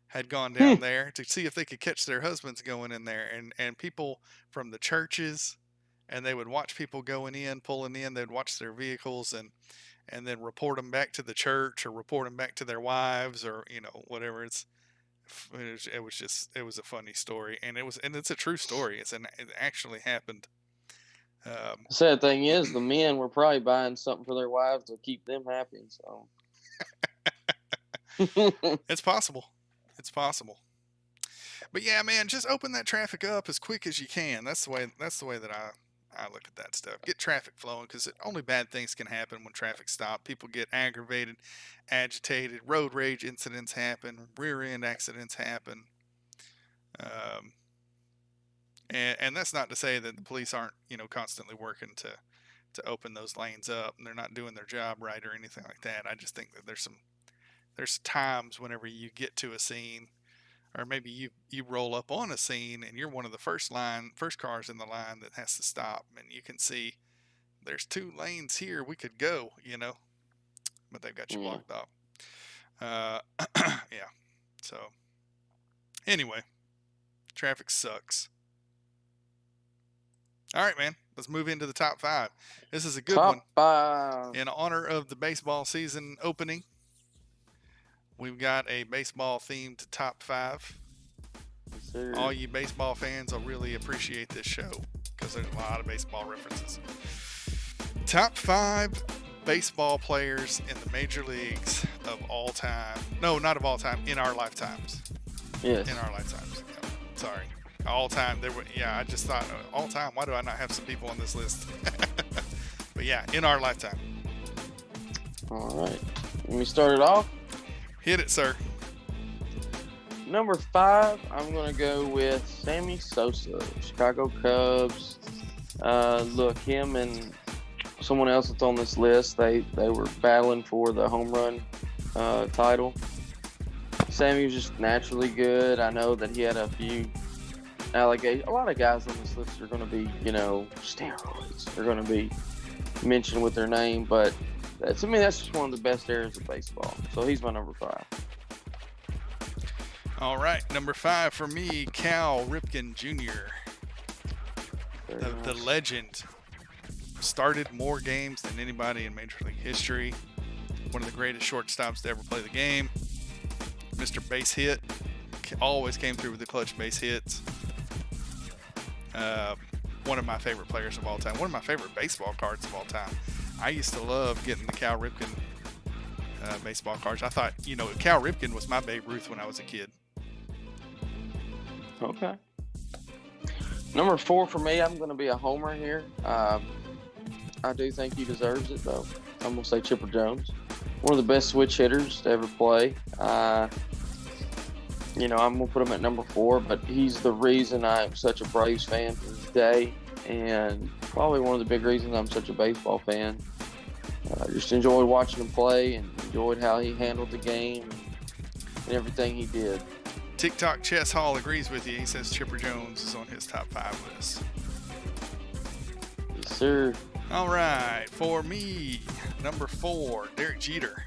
had gone down there to see if they could catch their husbands going in there, and people from the churches, and they would watch people going in, pulling in. They'd watch their vehicles and then report them back to the church or report them back to their wives or whatever. It was a funny story, and it's a true story. It actually happened. The sad thing is, the men were probably buying something for their wives to keep them happy. So it's possible. It's possible. But yeah, man, just open that traffic up as quick as you can. That's the way that I look at that stuff. Get traffic flowing, because only bad things can happen when traffic stops. People get aggravated, agitated, road rage incidents happen, rear end accidents happen. And that's not to say that the police aren't, constantly working to open those lanes up, and they're not doing their job right or anything like that. I just think that there's times whenever you get to a scene, or maybe you roll up on a scene and you're one of the first cars in the line that has to stop, and you can see there's 2 lanes here we could go, but they've got you blocked off. Yeah. So anyway, traffic sucks. All right, man, let's move into the top 5. This is a good one. Top 5. In honor of the baseball season opening, we've got a baseball-themed top 5. Yes, all you baseball fans will really appreciate this show, because there's a lot of baseball references. Top 5 baseball players in the major leagues of all time. No, not of all time, in our lifetimes. Yes. In our lifetimes. Yeah. Sorry. All time. I just thought, all time, why do I not have some people on this list? But yeah, in our lifetime. All right. Let me start it off. Hit it, sir. Number 5, I'm going to go with Sammy Sosa, Chicago Cubs. Look, him and someone else that's on this list, they were battling for the home run title. Sammy was just naturally good. I know that he had a few allegations. A lot of guys on this list are going to be, steroids. They're going to be mentioned with their name, but to me, that's just one of the best eras of baseball. So he's my number 5. All right, number 5 for me, Cal Ripken Jr. The legend. Started more games than anybody in Major League history. One of the greatest shortstops to ever play the game. Mr. Base Hit. Always came through with the clutch base hits. One of my favorite players of all time. One of my favorite baseball cards of all time. I used to love getting the Cal Ripken baseball cards. I thought, Cal Ripken was my Babe Ruth when I was a kid. Okay. Number 4 for me, I'm going to be a homer here. I do think he deserves it, though. I'm going to say Chipper Jones. One of the best switch hitters to ever play. I'm going to put him at number 4, but he's the reason I'm such a Braves fan to this day, and probably one of the big reasons I'm such a baseball fan. Just enjoyed watching him play and enjoyed how he handled the game and everything he did. TikTok Chess Hall agrees with you. He says Chipper Jones is on his top 5 list. Yes, sir. All right, for me, number 4, Derek Jeter.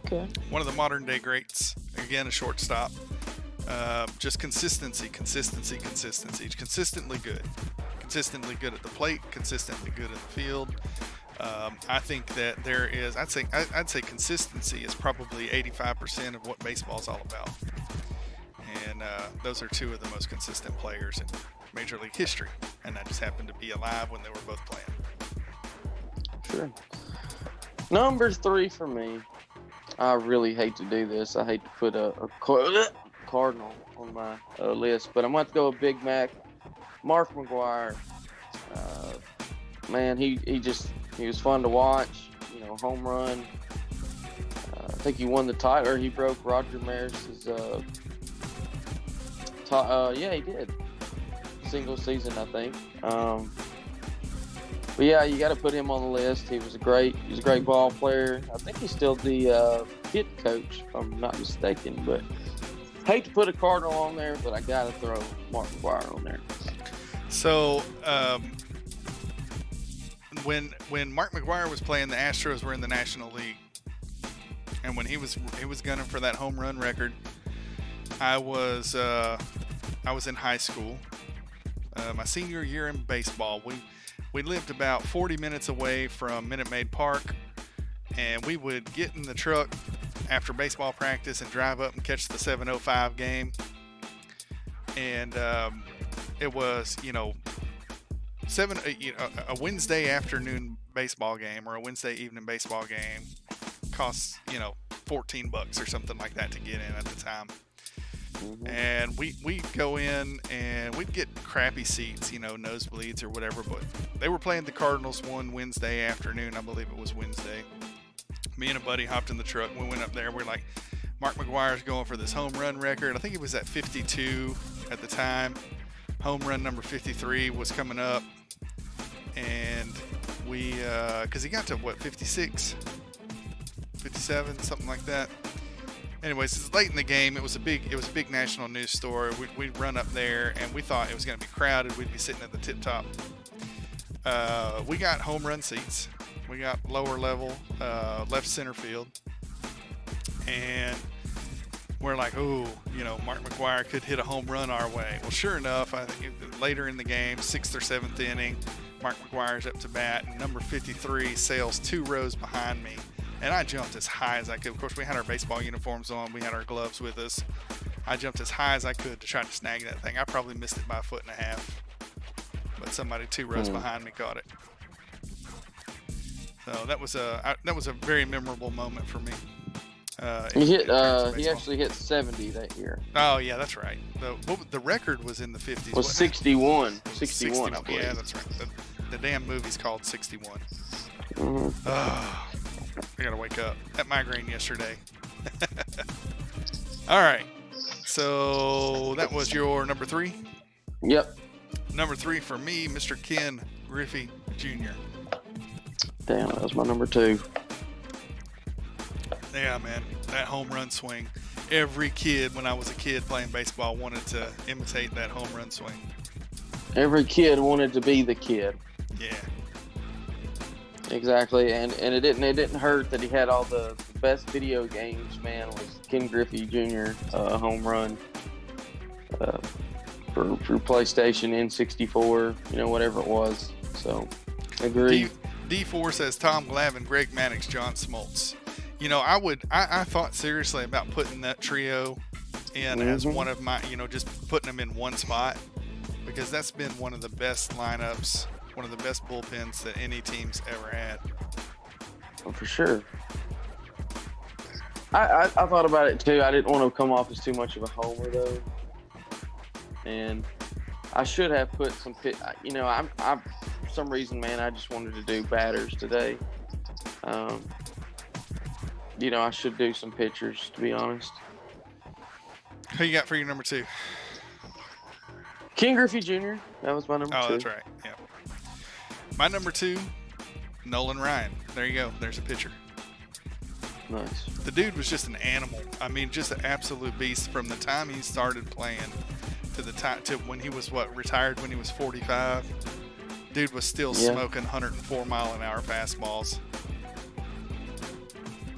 Okay. One of the modern day greats. Again, a shortstop. Just consistency. Consistently good. Consistently good at the plate. Consistently good in the field. I think that there is. I'd say consistency is probably 85% of what baseball's all about. And those are two of the most consistent players in Major League history. And I just happened to be alive when they were both playing. Sure. Number 3 for me. I really hate to do this. I hate to put a Cardinal on my list, but I'm going to have to go with Big Mac. Mark McGwire. Man, he was fun to watch. Home run. I think he won the title, or he broke Roger Maris's. Yeah, he did. Single season, I think. But yeah, you got to put him on the list. He was a great ball player. I think he's still the hit coach, if I'm not mistaken. But hate to put a Cardinal on there, but I got to throw Mark McGwire on there. So when Mark McGwire was playing, the Astros were in the National League, and when he was gunning for that home run record, I was in high school, my senior year in baseball. We lived about 40 minutes away from Minute Maid Park, and we would get in the truck after baseball practice and drive up and catch the 7:05 game. And it was, a Wednesday afternoon baseball game or a Wednesday evening baseball game costs, $14 or something like that to get in at the time. And we'd go in and we'd get crappy seats, nosebleeds or whatever, but they were playing the Cardinals one Wednesday afternoon. I believe it was Wednesday. Me and a buddy hopped in the truck. We went up there. We're like, Mark McGwire's going for this home run record. I think it was at 52 at the time. Home run number 53 was coming up. And we, cause he got to 56, 57, something like that. Anyways, it's late in the game. It was a big national news story. We'd run up there, and we thought it was going to be crowded. We'd be sitting at the tip top. We got home run seats. We got lower level, left center field, and we're like, oh, Mark McGwire could hit a home run our way. Well, sure enough, I think later in the game, 6th or 7th inning, Mark McGwire's up to bat, and number 53 sails 2 rows behind me. And I jumped as high as I could. Of course, we had our baseball uniforms on. We had our gloves with us. I jumped as high as I could to try to snag that thing. I probably missed it by 1.5 feet. But somebody 2 rows behind me caught it. So that was a very memorable moment for me. He actually hit 70 that year. Oh, yeah, that's right. The record was in the 50s. It was 61. 61, I believe. Yeah, that's right. The damn movie's called 61. Mm-hmm. Oh, I gotta wake up. That migraine yesterday. All right. So that was your number 3? Yep. Number 3 for me, Mr. Ken Griffey Jr. Damn, that was my number 2. Yeah, man. That home run swing. Every kid, when I was a kid playing baseball, wanted to imitate that home run swing. Every kid wanted to be the kid. Yeah. Exactly, and it didn't hurt that he had all the best video games. Man, was Ken Griffey Jr. Home run for PlayStation, N64, whatever it was. So, agree. D4 says Tom Glavine, Greg Maddux, John Smoltz. I thought seriously about putting that trio in as one of my, just putting them in one spot, because that's been one of the best lineups. One of the best bullpens that any team's ever had. Well, for sure. I thought about it too. I didn't want to come off as too much of a homer though, and I should have put some pit. I for some reason, man, I just wanted to do batters today. I should do some pitchers, to be honest. Who you got for your number 2? Ken Griffey Jr. That was my number 2. Oh, that's right. Yeah. My number 2, Nolan Ryan. There you go. There's a pitcher. Nice. The dude was just an animal. I mean, just an absolute beast from the time he started playing to the time to when he was retired when he was 45. Dude was still smoking 104-mile-an-hour fastballs.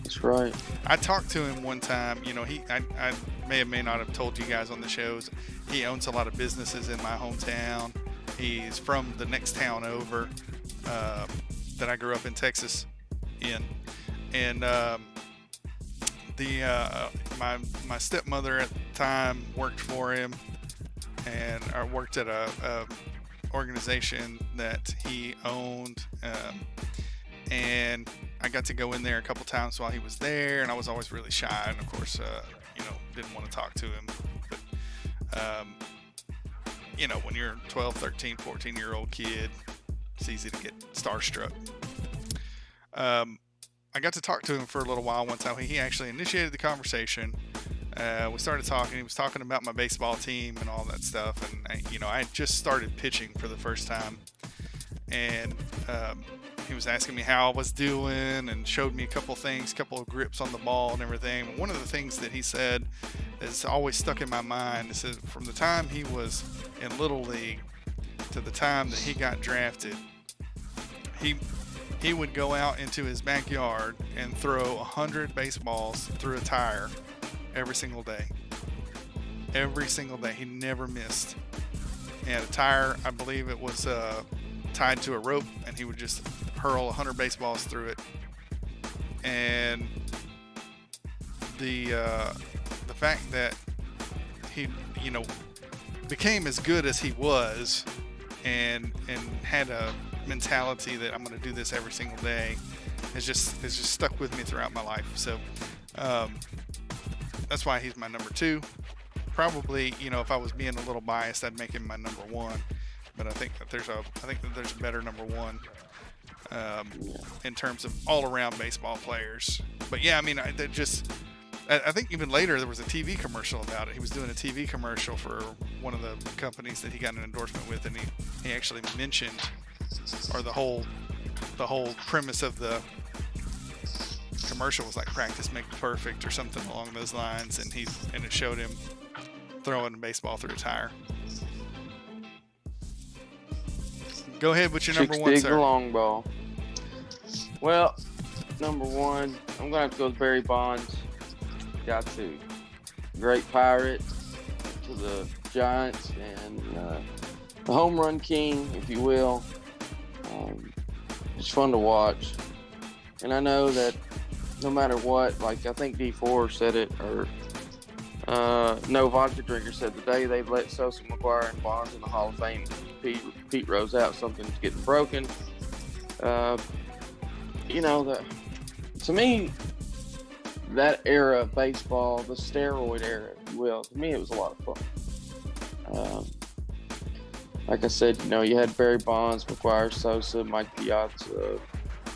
That's right. I talked to him one time. I may not have told you guys on the shows. He owns a lot of businesses in my hometown. He's from the next town over that I grew up in Texas in. And my stepmother at the time worked for him, and I worked at a organization that he owned, and I got to go in there a couple times while he was there, and I was always really shy, and of course, didn't want to talk to him. But when you're a 12, 13, 14-year-old kid, it's easy to get starstruck. I got to talk to him for a little while one time. He actually initiated the conversation. We started talking. He was talking about my baseball team and all that stuff. And I had just started pitching for the first time, and he was asking me how I was doing and showed me a couple of grips on the ball and everything. One of the things that he said is always stuck in my mind. It says from the time he was in Little League to the time that he got drafted, he would go out into his backyard and throw 100 baseballs through a tire every single day. Every single day. He never missed. He had a tire, I believe it was tied to a rope, and he would just hurl 100 baseballs through it. And the fact that he, became as good as he was, and had a mentality that I'm going to do this every single day has just stuck with me throughout my life. So that's why he's my number 2. Probably, if I was being a little biased, I'd make him my number 1. But I think that there's a better number 1 in terms of all-around baseball players. But yeah, I think even later there was a TV commercial about it. He was doing a TV commercial for one of the companies that he got an endorsement with, and he actually mentioned, or the whole premise of the commercial was like practice makes perfect or something along those lines, and it showed him throwing a baseball through a tire. Go ahead with your number 1, sir. The long ball. Well, number 1, I'm gonna have to go with Barry Bonds. Got to. Great Pirate to the Giants, and the home run king, if you will. It's fun to watch. And I know that no matter what, like I think D4 said it, or No Vodka Drinker said the day they let Sosa, McGuire, and Bonds in the Hall of Fame, Pete Rose out, something's getting broken. To me, that era of baseball, the steroid era, if you will, to me it was a lot of fun. Like I said, you had Barry Bonds, McGuire, Sosa, Mike Piazza.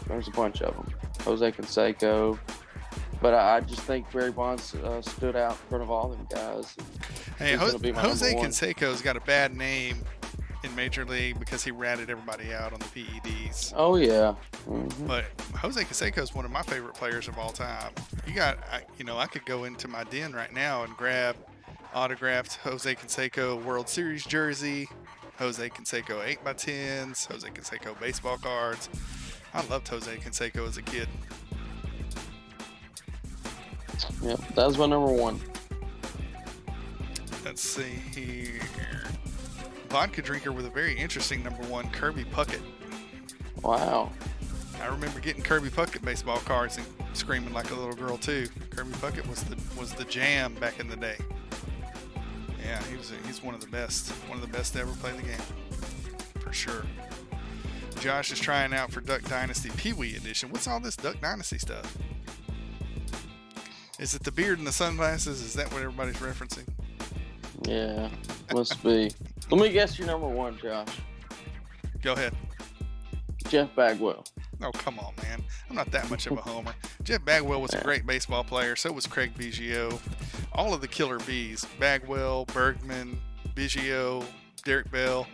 There's a bunch of them. Jose Canseco. But I just think Barry Bonds stood out in front of all them guys. Hey, Jose Canseco's got a bad name in Major League because he ratted everybody out on the PEDs. Oh, yeah. Mm-hmm. But Jose Canseco is one of my favorite players of all time. I could go into my den right now and grab autographed Jose Canseco World Series jersey, Jose Canseco 8x10s, Jose Canseco baseball cards. I loved Jose Canseco as a kid. Yep, that was my number 1. Let's see here. Vodka Drinker with a very interesting number 1, Kirby Puckett. Wow. I remember getting Kirby Puckett baseball cards and screaming like a little girl too. Kirby Puckett was the jam back in the day. Yeah, he's one of the best to ever play the game, for sure. Josh is trying out for Duck Dynasty Pee Wee Edition. What's all this Duck Dynasty stuff? Is it the beard and the sunglasses? Is that what everybody's referencing? Yeah, must be. Let me guess your number 1, Josh. Go ahead. Jeff Bagwell. Oh, come on, man. I'm not that much of a homer. Jeff Bagwell was a great baseball player. So was Craig Biggio. All of the killer bees. Bagwell, Bergman, Biggio, Derek Bell.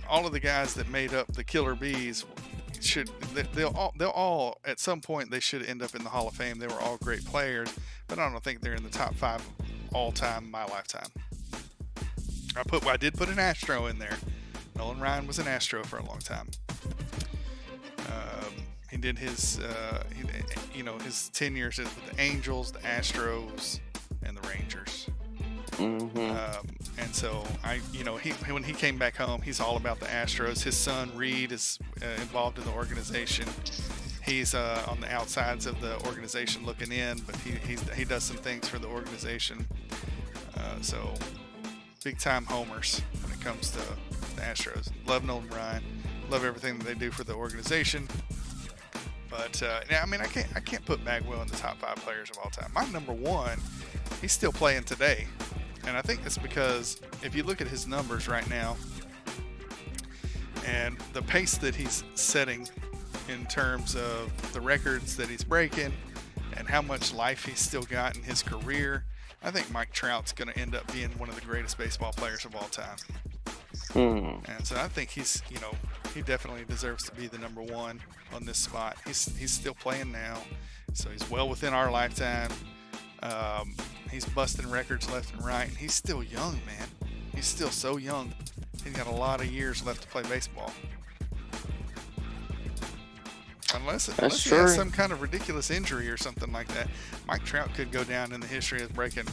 All of the guys that made up the killer bees they'll all at some point they should end up in the Hall of Fame. They were all great players, but I don't think they're in the top 5 all time in my lifetime. I did put an Astro in there. Nolan Ryan was an Astro for a long time. He did his his 10 years with the Angels, the Astros, and the Rangers. Mm-hmm. And so when he came back home, he's all about the Astros. His son Reed is involved in the organization. he's on the outsides of the organization looking in, but he does some things for the organization. So big time homers when it comes to the Astros. Love Nolan Ryan. Love everything that they do for the organization. But I mean, I can't put Bagwell in the top 5 players of all time. My number 1, he's still playing today, and I think it's because if you look at his numbers right now and the pace that he's setting in terms of the records that he's breaking and how much life he's still got in his career, I think Mike Trout's going to end up being one of the greatest baseball players of all time. And so I think he's, he definitely deserves to be the number 1 on this spot. He's still playing now, so he's well within our lifetime. He's busting records left and right, and he's still young, man. He's still so young. He's got a lot of years left to play baseball. Unless he has some kind of ridiculous injury or something like that, Mike Trout could go down in the history as breaking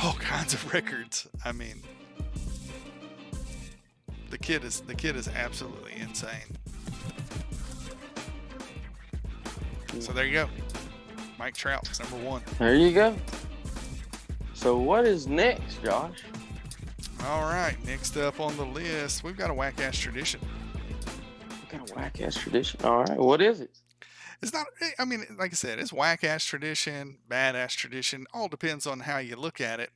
all kinds of records. I mean, the kid is absolutely insane. So there you go, Mike Trout, number 1. There you go. So what is next, Josh? All right, next up on the list, we've got a whack-ass tradition. Got a whack-ass tradition. All right, what is it? It's not, I mean, like I said, it's whack-ass tradition, badass tradition. All depends on how you look at it.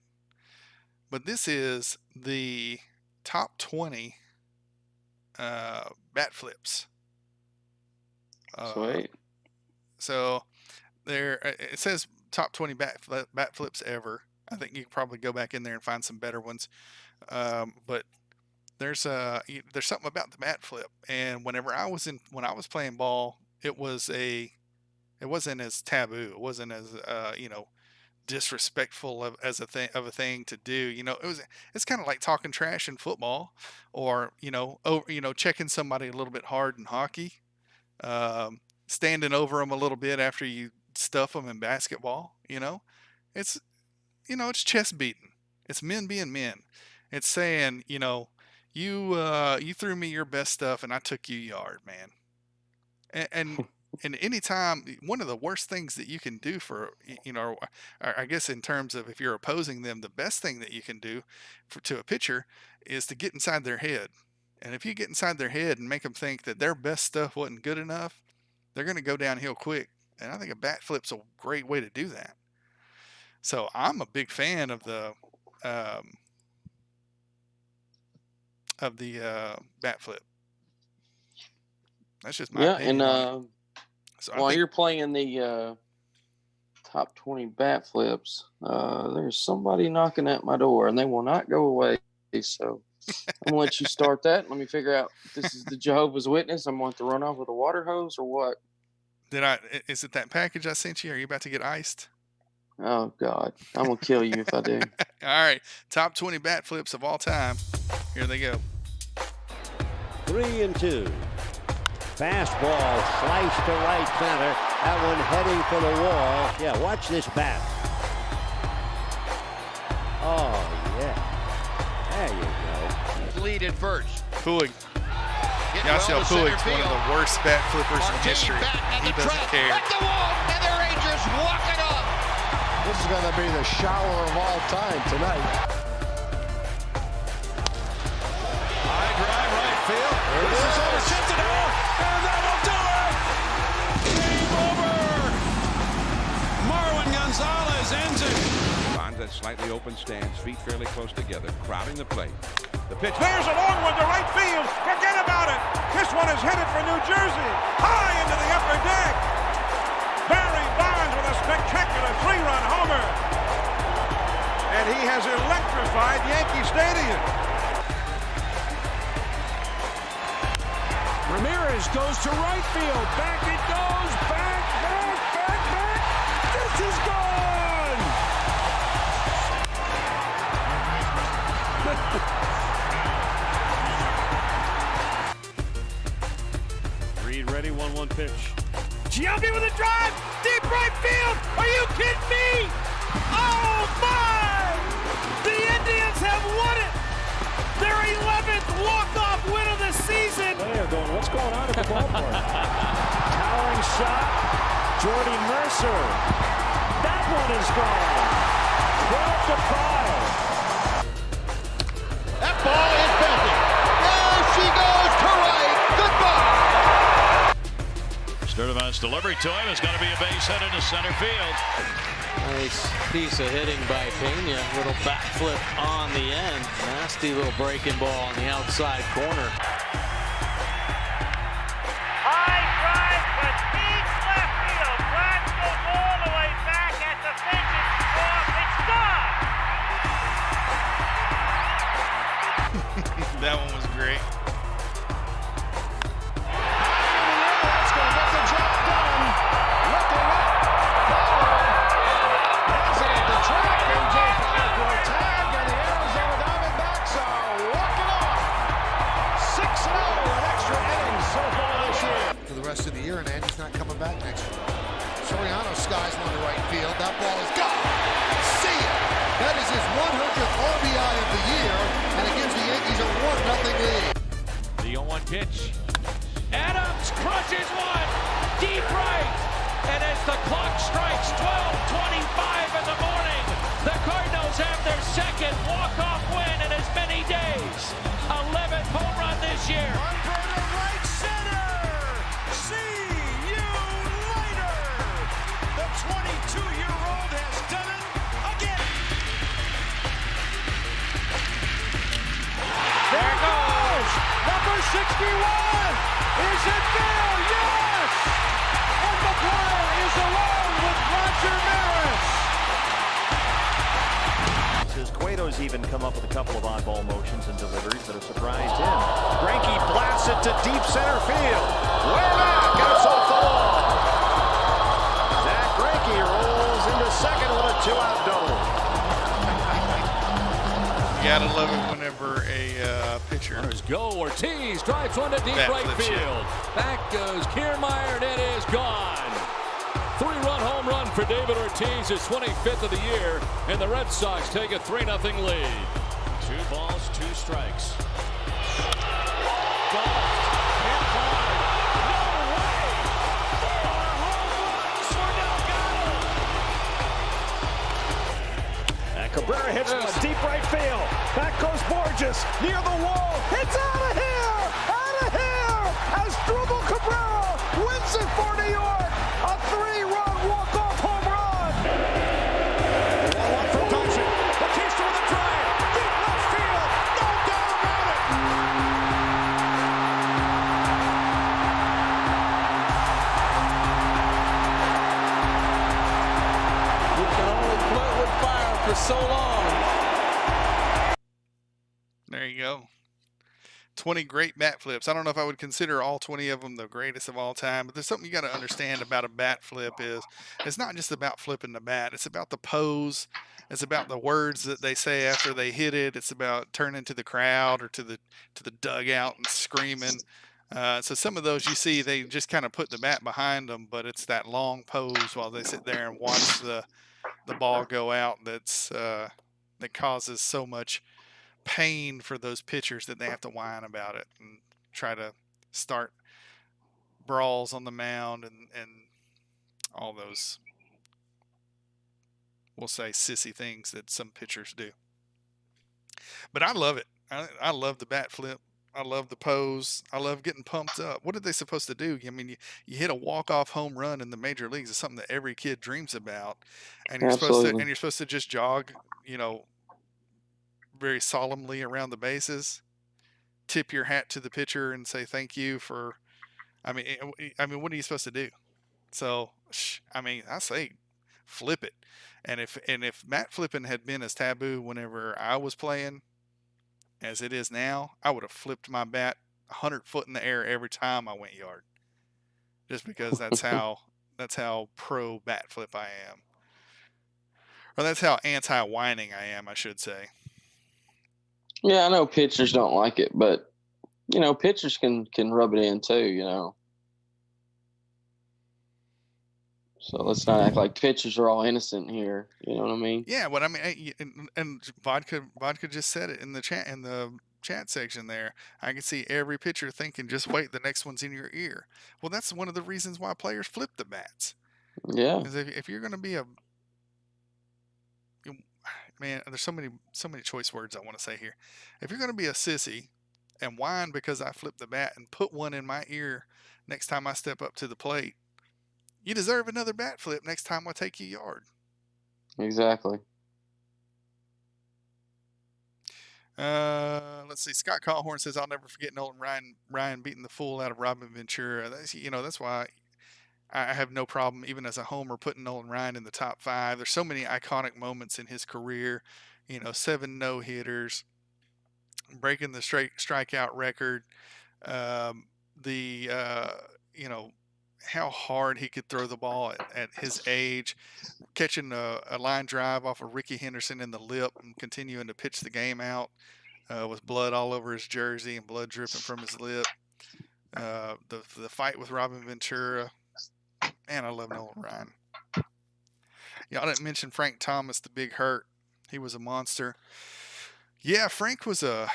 But this is the top 20 bat flips. Sweet. So there, it says top 20 bat flips ever. I think you can probably go back in there and find some better ones. But there's something about the bat flip, and when I was playing ball, it wasn't as taboo. It wasn't as disrespectful of a thing to do. It's kind of like talking trash in football, or checking somebody a little bit hard in hockey, standing over them a little bit after you stuff them in basketball. It's chest beating. It's men being men. It's saying, you threw me your best stuff and I took you yard, man. And anytime, one of the worst things that you can do for, I guess in terms of if you're opposing them, the best thing that you can do to a pitcher is to get inside their head. And if you get inside their head and make them think that their best stuff wasn't good enough, they're going to go downhill quick. And I think a bat flip's a great way to do that. So I'm a big fan of the bat flip. That's just my opinion. And so while you're playing the top 20 bat flips, there's somebody knocking at my door, and they will not go away. So I'm gonna let you start that. Let me figure out if this is the Jehovah's Witness. I'm going to run off with a water hose or what? Is it that package I sent you? Are you about to get iced? Oh God, I'm gonna kill you if I do. All right, top 20 bat flips of all time. Here they go. 3-2. Fastball sliced to right center. That one heading for the wall. Yeah, watch this bat. Oh yeah, there you go. Lead at first. Puig. Yasiel Puig's one of the worst bat flippers in history. He doesn't care. At the wall, and the Rangers walk it off. This is going to be the shower of all time tonight. High drive right field. This is over Centinel, and that'll do it. Game over. Marwin Gonzalez ends it. Finds that slightly open stance, feet fairly close together, crowding the plate. The pitch. There's a long one to right field. Forget about it. This one is headed for New Jersey. High into the upper deck. Barry Bonds with a spectacular 3-run homer. And he has electrified Yankee Stadium. Ramirez goes to right field. Back it goes. Back. This is gone. Reed ready, 1-1 pitch. Giambi with a drive, deep right field. Are you kidding me? Oh my! The Indians have won it. Their 11th walk-off win of the season. They are going, what's going on ballpark. Towering shot. Jordy Mercer. That one is gone. 12-5. That ball is belted. There she goes to right. Goodbye. Sturdivant's delivery to him is going to be a base hit into center field. Nice piece of hitting by Pena. Little backflip on the end. Nasty little breaking ball on the outside corner. High drive, but deep left field. Drive goes all the way back at the fence. It's off. It's gone. That one was great. That's going to get the job done. Looking up. Has it at the track. MJ Pollock will tag, and the Arizona Diamondbacks are walking off. 6-0 in extra innings so far this year. For the rest of the year, and Andy's not coming back next year. Soriano skies one to right field. That ball is gone. See it. That is his 100th RBI of the year, and it gives the Yankees a 1-0 lead. The 0-1 pitch. Adams crushes one. Deep right. And as the clock strikes 12:25 in the morning, the Cardinals have their second walk-off win in as many days. 11th home run this year. Harper to right center. See you later. The 22-year-old has done it again. There goes number 61. Is it there? Yes. And McGuire is alone with Roger Maris. Says Cueto's even come up with a couple of oddball motions and deliveries that have surprised him. Greinke blasts it to deep center field. Way back, and it's off the wall. Zach Greinke rolls into second with a 2-out double. You gotta love it whenever a pitcher. Runners go. Ortiz drives one to deep Bat right flips field. Back goes Kiermaier, and it is gone. 3-run home run for David Ortiz, his 25th of the year, and the Red Sox take a 3-0 lead. 2 balls, 2 strikes. Golfed. Hit hard. No way! 4 home runs for Delgado. And Cabrera hits one deep right field. Back goes Borges near the wall. It's out of here! Out of here! As Drupal Cabrera wins it for New York. A 3-run walk-off home run. 1-1 for Dodson. Batista with a drive. Deep left field. No doubt about it. You can only play with fire for so long. There you go. 20 great bat flips. I don't know if I would consider all 20 of them the greatest of all time, but there's something you got to understand about a bat flip is it's not just about flipping the bat. It's about the pose. It's about the words that they say after they hit it. It's about turning to the crowd or to the dugout and screaming. So some of those you see, they just kind of put the bat behind them, but it's that long pose while they sit there and watch the ball go out that's that causes so much pain for those pitchers that they have to whine about it and try to start brawls on the mound and all those, we'll say, sissy things that some pitchers do. But I love it. I love the bat flip. I love the pose. I love getting pumped up. What are they supposed to do? I mean, you hit a walk-off home run in the major leagues. It's something that every kid dreams about, and you're supposed to just jog, very solemnly around the bases, tip your hat to the pitcher and say thank you for. I mean, what are you supposed to do? So, I say, flip it. And if mat flipping had been as taboo whenever I was playing as it is now, I would have flipped my bat 100 foot in the air every time I went yard. Just because that's how pro bat flip I am. Or that's how anti-whining I am, I should say. Yeah, I know pitchers don't like it, but pitchers can rub it in too, So let's not act like pitchers are all innocent here. You know what I mean? Yeah, what I mean, and Vodka just said it in the chat, in the chat section there. I can see every pitcher thinking, just wait, the next one's in your ear. Well, that's one of the reasons why players flip the bats. Yeah. Because if you're going to be man, there's so many choice words I want to say here. If you're going to be a sissy and whine because I flip the bat and put one in my ear next time I step up to the plate, you deserve another bat flip next time I take you yard. Exactly. Let's see. Scott Callhorn says, I'll never forget Nolan Ryan beating the fool out of Robin Ventura. That's why I have no problem, even as a homer, putting Nolan Ryan in the top 5. There's so many iconic moments in his career. 7 no-hitters, breaking the strikeout record. How hard he could throw the ball at his age, catching a line drive off of Ricky Henderson in the lip and continuing to pitch the game out with blood all over his jersey and blood dripping from his lip. The fight with Robin Ventura. Man, I love Nolan Ryan. Y'all didn't mention Frank Thomas, the big hurt. He was a monster. Yeah, Frank was a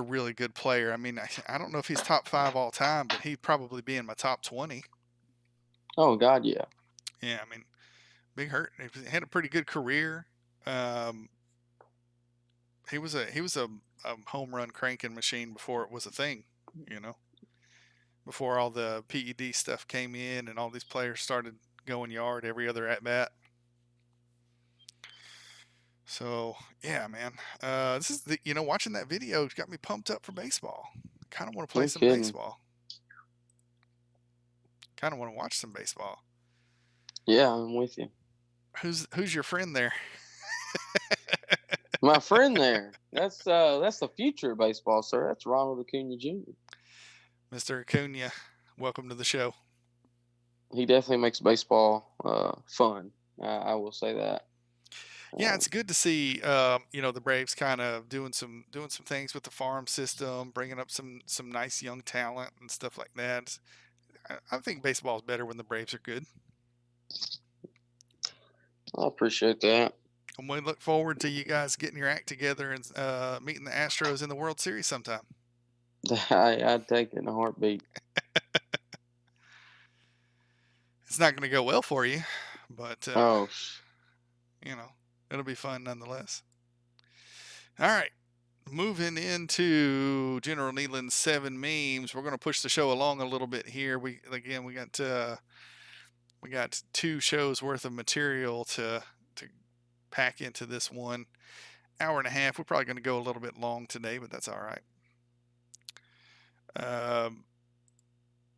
really good player. I mean, I don't know if he's top 5 all time, but he'd probably be in my top 20. Oh God, yeah. Yeah, I mean, big hurt. He had a pretty good career. He was a home run cranking machine before it was a thing. Before all the PED stuff came in and all these players started going yard every other at bat. So yeah, man, this is watching that video got me pumped up for baseball. Kind of want to play some baseball. Kind of want to watch some baseball. Yeah, I'm with you. Who's your friend there? My friend there. That's the future of baseball, sir. That's Ronald Acuna Jr. Mr. Acuna, welcome to the show. He definitely makes baseball fun. I will say that. Yeah, it's good to see the Braves kind of doing some things with the farm system, bringing up some nice young talent and stuff like that. I think baseball is better when the Braves are good. I appreciate that. And we look forward to you guys getting your act together and meeting the Astros in the World Series sometime. I'd take it in a heartbeat. It's not going to go well for you, but it'll be fun nonetheless. All right, moving into General Neyland's 7 memes. We're going to push the show along a little bit here. We got 2 shows worth of material to pack into this 1 hour and a half. We're probably going to go a little bit long today, but that's all right.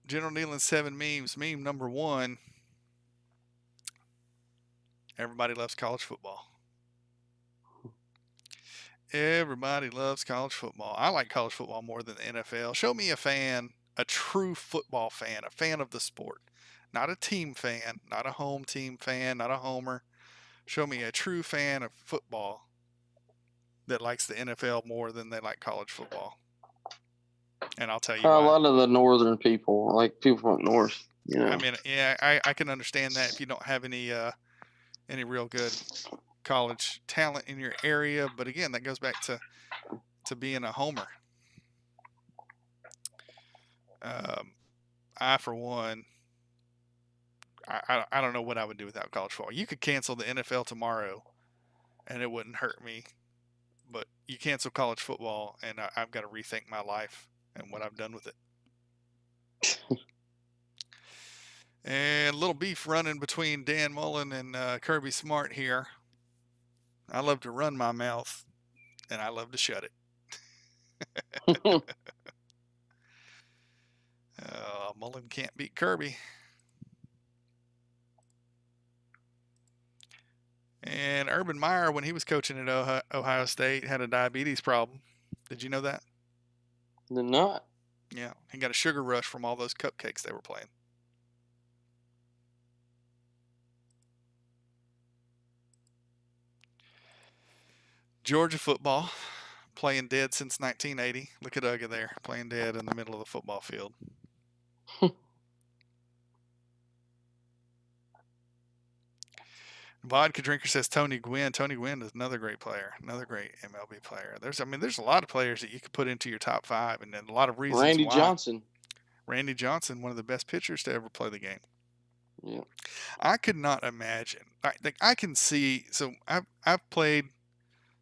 General Neyland's 7 memes. Meme number 1. Everybody loves college football. Everybody loves college football. I like college football more than the NFL. Show me a fan, a true football fan, a fan of the sport. Not a team fan, not a home team fan, not a homer. Show me a true fan of football that likes the NFL more than they like college football. And I'll tell you why. A lot of the northern people, like people from north. I mean, yeah, I can understand that if you don't have any real good college talent in your area. But again, that goes back to being a homer. I, for one, I don't know what I would do without college football. You could cancel the NFL tomorrow, and it wouldn't hurt me. But you cancel college football, and I've got to rethink my life and what I've done with it. And a little beef running between Dan Mullen and Kirby Smart here. I love to run my mouth, and I love to shut it. Mullen can't beat Kirby. And Urban Meyer, when he was coaching at Ohio State, had a diabetes problem. Did you know that? Did not. Yeah, he got a sugar rush from all those cupcakes they were playing. Georgia football, playing dead since 1980. Look at Uga there, playing dead in the middle of the football field. Vodka Drinker says Tony Gwynn. Tony Gwynn is another great player, another great MLB player. There's a lot of players that you could put into your top 5, and then a lot of reasons Randy why. Johnson. Randy Johnson, one of the best pitchers to ever play the game. Yeah. I could not imagine. I can see. So I've played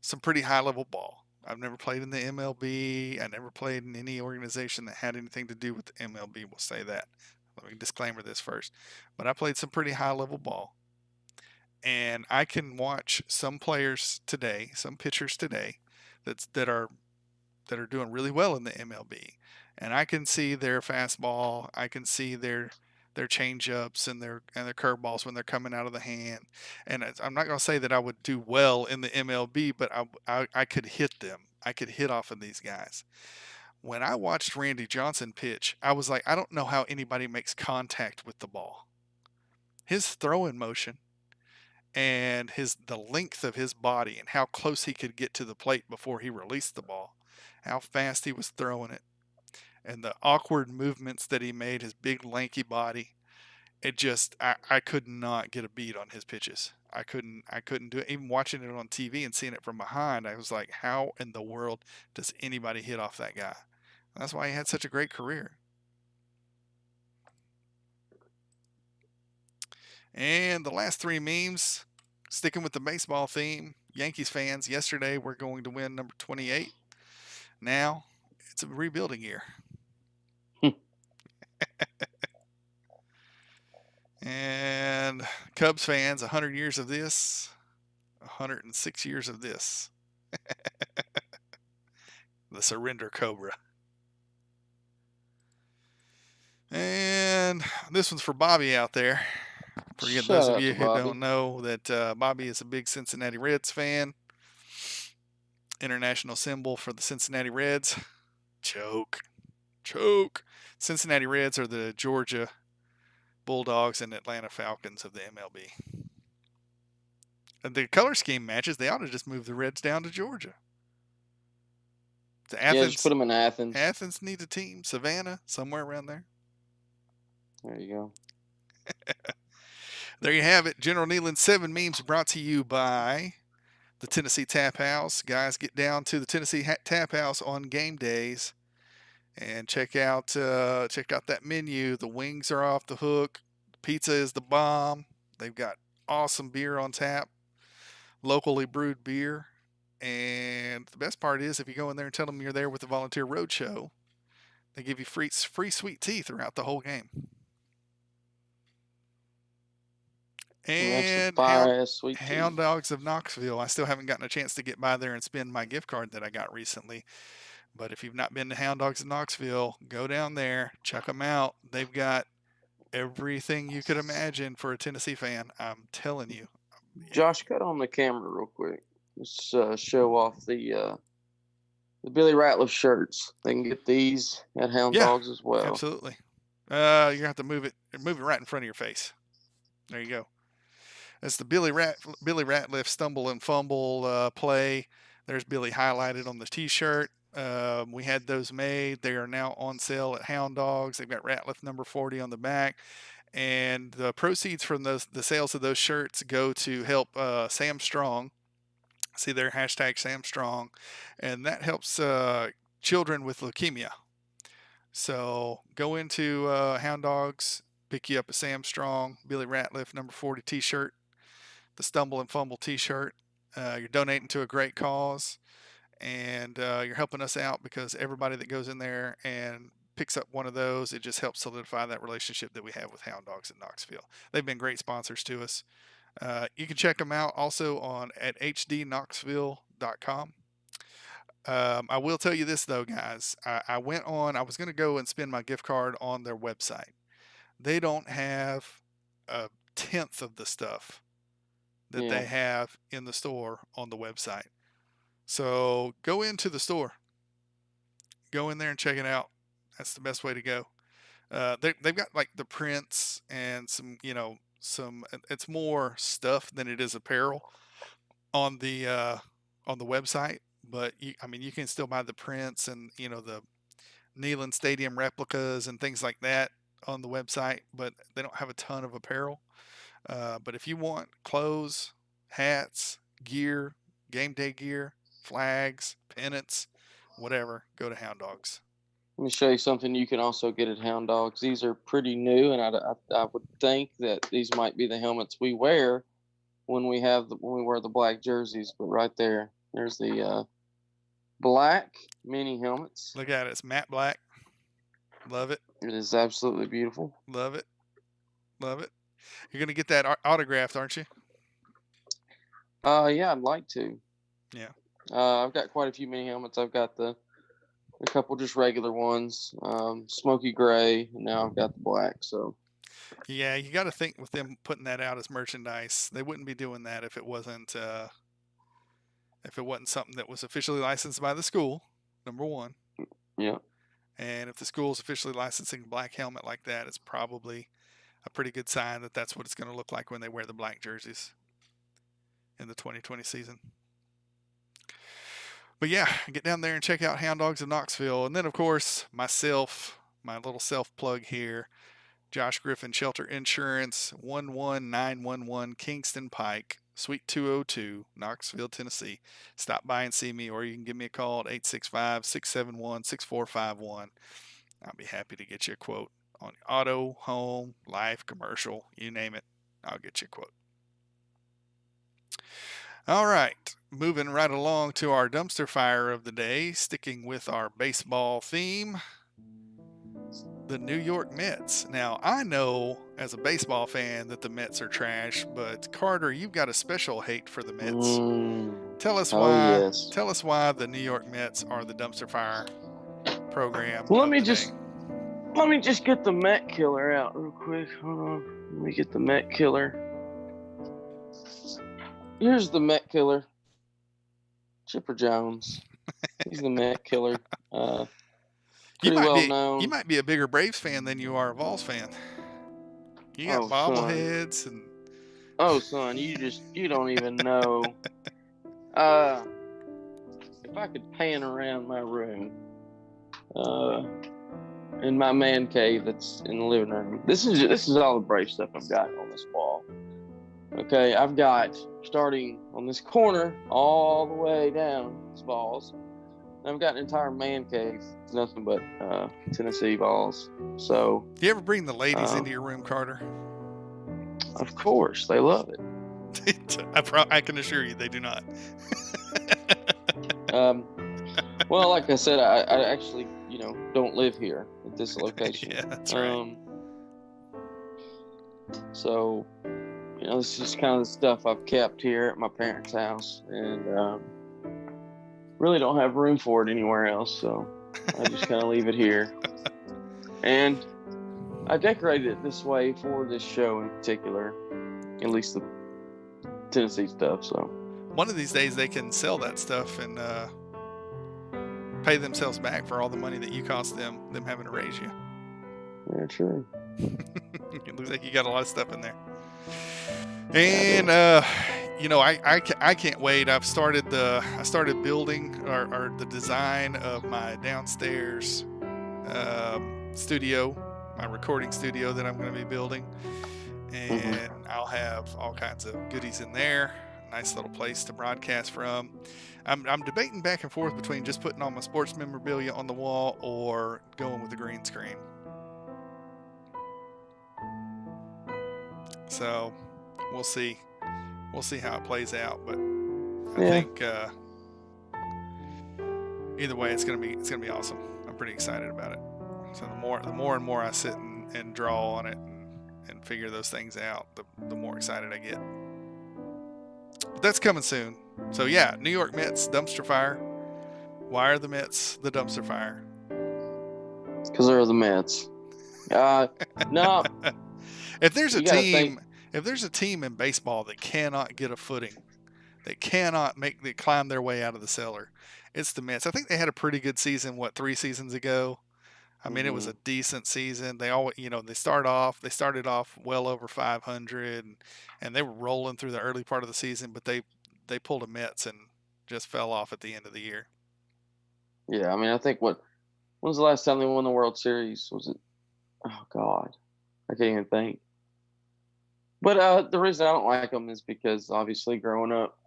some pretty high level ball. I've never played in the MLB. I never played in any organization that had anything to do with the MLB. We'll say that. Let me disclaimer this first. But I played some pretty high level ball. And I can watch some players today, some pitchers today, that are doing really well in the MLB, and I can see their fastball, I can see their changeups and their curveballs when they're coming out of the hand. And I'm not going to say that I would do well in the MLB, but I could hit them. I could hit off of these guys. When I watched Randy Johnson pitch, I was like, I don't know how anybody makes contact with the ball. His throwing motion and the length of his body and how close he could get to the plate before he released the ball, how fast he was throwing it, and the awkward movements that he made, his big lanky body, it just I could not get a beat on his pitches. I couldn't do it. Even watching it on TV and seeing it from behind, I was like, how in the world does anybody hit off that guy? That's why he had such a great career. And the last 3 memes, sticking with the baseball theme, Yankees fans, yesterday we're going to win number 28. Now it's a rebuilding year. And Cubs fans, 100 years of this, 106 years of this. The Surrender Cobra. And this one's for Bobby out there. For those of you who don't know that Bobby is a big Cincinnati Reds fan. International symbol for the Cincinnati Reds. Choke. Cincinnati Reds are the Georgia Bulldogs and Atlanta Falcons of the MLB. And the color scheme matches. They ought to just move the Reds down to Georgia. To Athens, just put them in Athens. Athens needs a team. Savannah, somewhere around there. There you go. There you have it. General Nealon's 7 memes brought to you by the Tennessee Tap House. Guys, get down to the Tennessee Tap House on game days and check out that menu. The wings are off the hook. Pizza is the bomb. They've got awesome beer on tap, locally brewed beer. And the best part is if you go in there and tell them you're there with the Volunteer Roadshow, they give you free sweet tea throughout the whole game. And Hound Dogs of Knoxville. I still haven't gotten a chance to get by there and spend my gift card that I got recently. But if you've not been to Hound Dogs of Knoxville, go down there, check them out. They've got everything you could imagine for a Tennessee fan. I'm telling you. Josh, cut on the camera real quick. Let's show off the Billy Ratliff shirts. They can get these at Hound Dogs as well. Absolutely. You're going to have to move it right in front of your face. There you go. That's the Billy Ratliff Stumble and Fumble play. There's Billy highlighted on the T-shirt. We had those made. They are now on sale at Hound Dogs. They've got Ratliff number 40 on the back. And the proceeds from the sales of those shirts go to help Sam Strong. See their hashtag Sam Strong. And that helps children with leukemia. So go into Hound Dogs, pick you up a Sam Strong, Billy Ratliff number 40 T-shirt, the Stumble and Fumble T-shirt. You're donating to a great cause, and you're helping us out because everybody that goes in there and picks up one of those, it just helps solidify that relationship that we have with Hound Dogs in Knoxville. They've been great sponsors to us. You can check them out also at hdknoxville.com. I will tell you this though, guys. I was going to go and spend my gift card on their website. They don't have a tenth of the stuff that they have in the store on the website. So go into the store. Go in there and check it out. That's the best way to go. They've got like the prints and some, it's more stuff than it is apparel on the website. But you can still buy the prints and, the Neyland Stadium replicas and things like that on the website, but they don't have a ton of apparel. But if you want clothes, hats, gear, game day gear, flags, pennants, whatever, go to Hound Dogs. Let me show you something you can also get at Hound Dogs. These are pretty new, and I would think that these might be the helmets we wear when we wear the black jerseys. But right there's the black mini helmets. Look at it. It's matte black. Love it. It is absolutely beautiful. Love it. Love it. You're going to get that autographed, aren't you? Yeah, I'd like to. Yeah. I've got quite a few mini helmets. I've got a couple just regular ones, smoky gray, and now I've got the black. So. Yeah, you got to think with them putting that out as merchandise, they wouldn't be doing that if it wasn't something that was officially licensed by the school. Number one. Yeah. And if the school's officially licensing a black helmet like that, it's probably a pretty good sign that that's what it's going to look like when they wear the black jerseys in the 2020 season. But yeah, get down there and check out Hound Dogs of Knoxville. And then, of course, my little self-plug here, Josh Griffin Shelter Insurance, 11911 Kingston Pike, Suite 202, Knoxville, Tennessee. Stop by and see me, or you can give me a call at 865-671-6451. I'll be happy to get you a quote on auto, home, life, commercial, you name it. I'll get you a quote. All right, moving right along to our dumpster fire of the day, sticking with our baseball theme, the New York Mets. Now, I know as a baseball fan that the Mets are trash, but Carter, you've got a special hate for the Mets. Tell us why. Yes. Tell us why the New York Mets are the dumpster fire program. Let me just get the Met killer out real quick. Hold on. Let me get the Met killer. Here's the Met killer. Chipper Jones. He's the Met killer. Pretty well known. You might be a bigger Braves fan than you are a Vols fan. You got bobbleheads and. Oh, son, you don't even know. If I could pan around my room, in my man cave that's in the living room, this is all the Brave stuff I've got on this wall. Okay, I've got starting on this corner all the way down these balls. I've got an entire man cave. It's nothing but Tennessee balls. So, do you ever bring the ladies into your room, Carter? Of course, they love it. I can assure you, they do not. Well, like I said, I actually, don't live here at this location. Yeah, that's right. So, this is kind of the stuff I've kept here at my parents' house, and really don't have room for it anywhere else, so I just kind of leave it here. And I decorated it this way for this show in particular, at least the Tennessee stuff. So one of these days they can sell that stuff and pay themselves back for all the money that you cost them having to raise you. Yeah, true. It looks like you got a lot of stuff in there. And I can't wait. I started building or the design of my downstairs studio, my recording studio that I'm going to be building, and I'll have all kinds of goodies in there. Nice little place to broadcast from. I'm debating back and forth between just putting all my sports memorabilia on the wall or going with the green screen. So we'll see. We'll see how it plays out, but I think either way, it's gonna be awesome. I'm pretty excited about it. So the more and more I sit and draw on it and figure those things out, the more excited I get. But that's coming soon. So yeah, New York Mets dumpster fire. Why are the Mets the dumpster fire? Because they're the Mets. No. If there's a team in baseball that cannot get a footing, that cannot climb their way out of the cellar, it's the Mets. I think they had a pretty good season, 3 seasons ago? I mean, it was a decent season. They started off well over 500, and they were rolling through the early part of the season, but they pulled a Mets and just fell off at the end of the year. Yeah, I mean, I think when was the last time they won the World Series? Was it? Oh God, I can't even think. But the reason I don't like them is because obviously growing up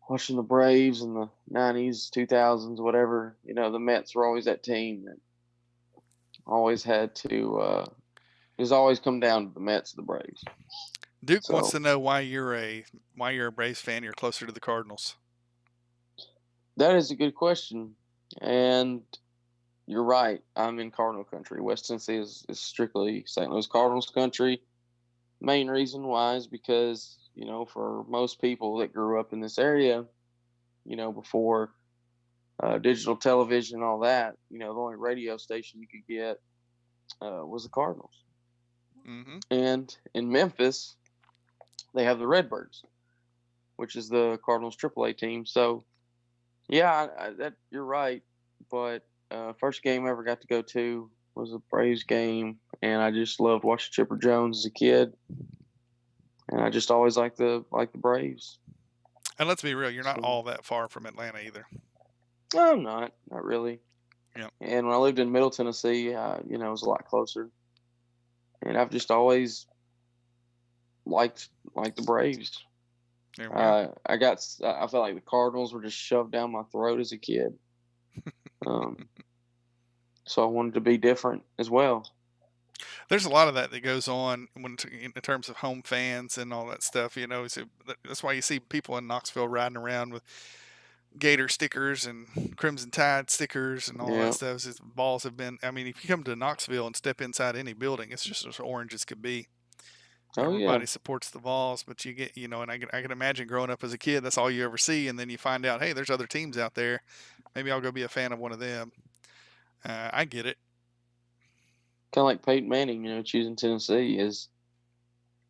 watching the Braves in the 90s, 2000s, whatever, the Mets were always that team that always had to, it's always come down to the Mets, the Braves. Duke wants to know why you're a Braves fan. You're closer to the Cardinals. That is a good question. And you're right. I'm in Cardinal country. West Tennessee is strictly St. Louis Cardinals country. Main reason why is because, for most people that grew up in this area, before digital television and all that, the only radio station you could get was the Cardinals. Mm-hmm. And in Memphis, they have the Redbirds, which is the Cardinals AAA team. So, yeah, that you're right. But first game I ever got to go to was a Braves game, and I just loved watching Chipper Jones as a kid, and I just always liked the Braves. And let's be real, you're not all that far from Atlanta either. No, I'm not really. Yeah. And when I lived in Middle Tennessee, it was a lot closer, and I've just always liked the Braves. I felt like the Cardinals were just shoved down my throat as a kid. So I wanted to be different as well. There's a lot of that goes on in terms of home fans and all that stuff. So that's why you see people in Knoxville riding around with Gator stickers and Crimson Tide stickers and all that stuff. Balls have been. I mean, if you come to Knoxville and step inside any building, it's just as orange as could be. Everybody supports the Vols, but you get, and I can imagine growing up as a kid, that's all you ever see, and then you find out, hey, there's other teams out there. Maybe I'll go be a fan of one of them. I get it. Kind of like Peyton Manning, choosing Tennessee is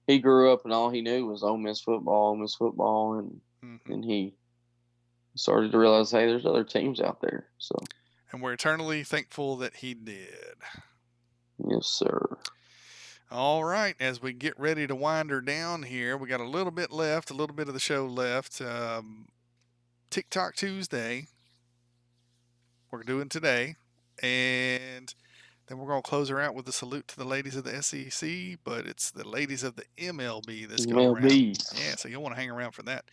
he grew up and all he knew was Ole Miss football, and he started to realize, hey, there's other teams out there. So, and we're eternally thankful that he did. Yes, sir. All right, as we get ready to wind her down here, we got a little bit left, a little bit of the show left. TikTok Tuesday, we're doing today, and then we're going to close her out with a salute to the ladies of the SEC, but it's the ladies of the MLB this go around. Yeah, so you'll want to hang around for that.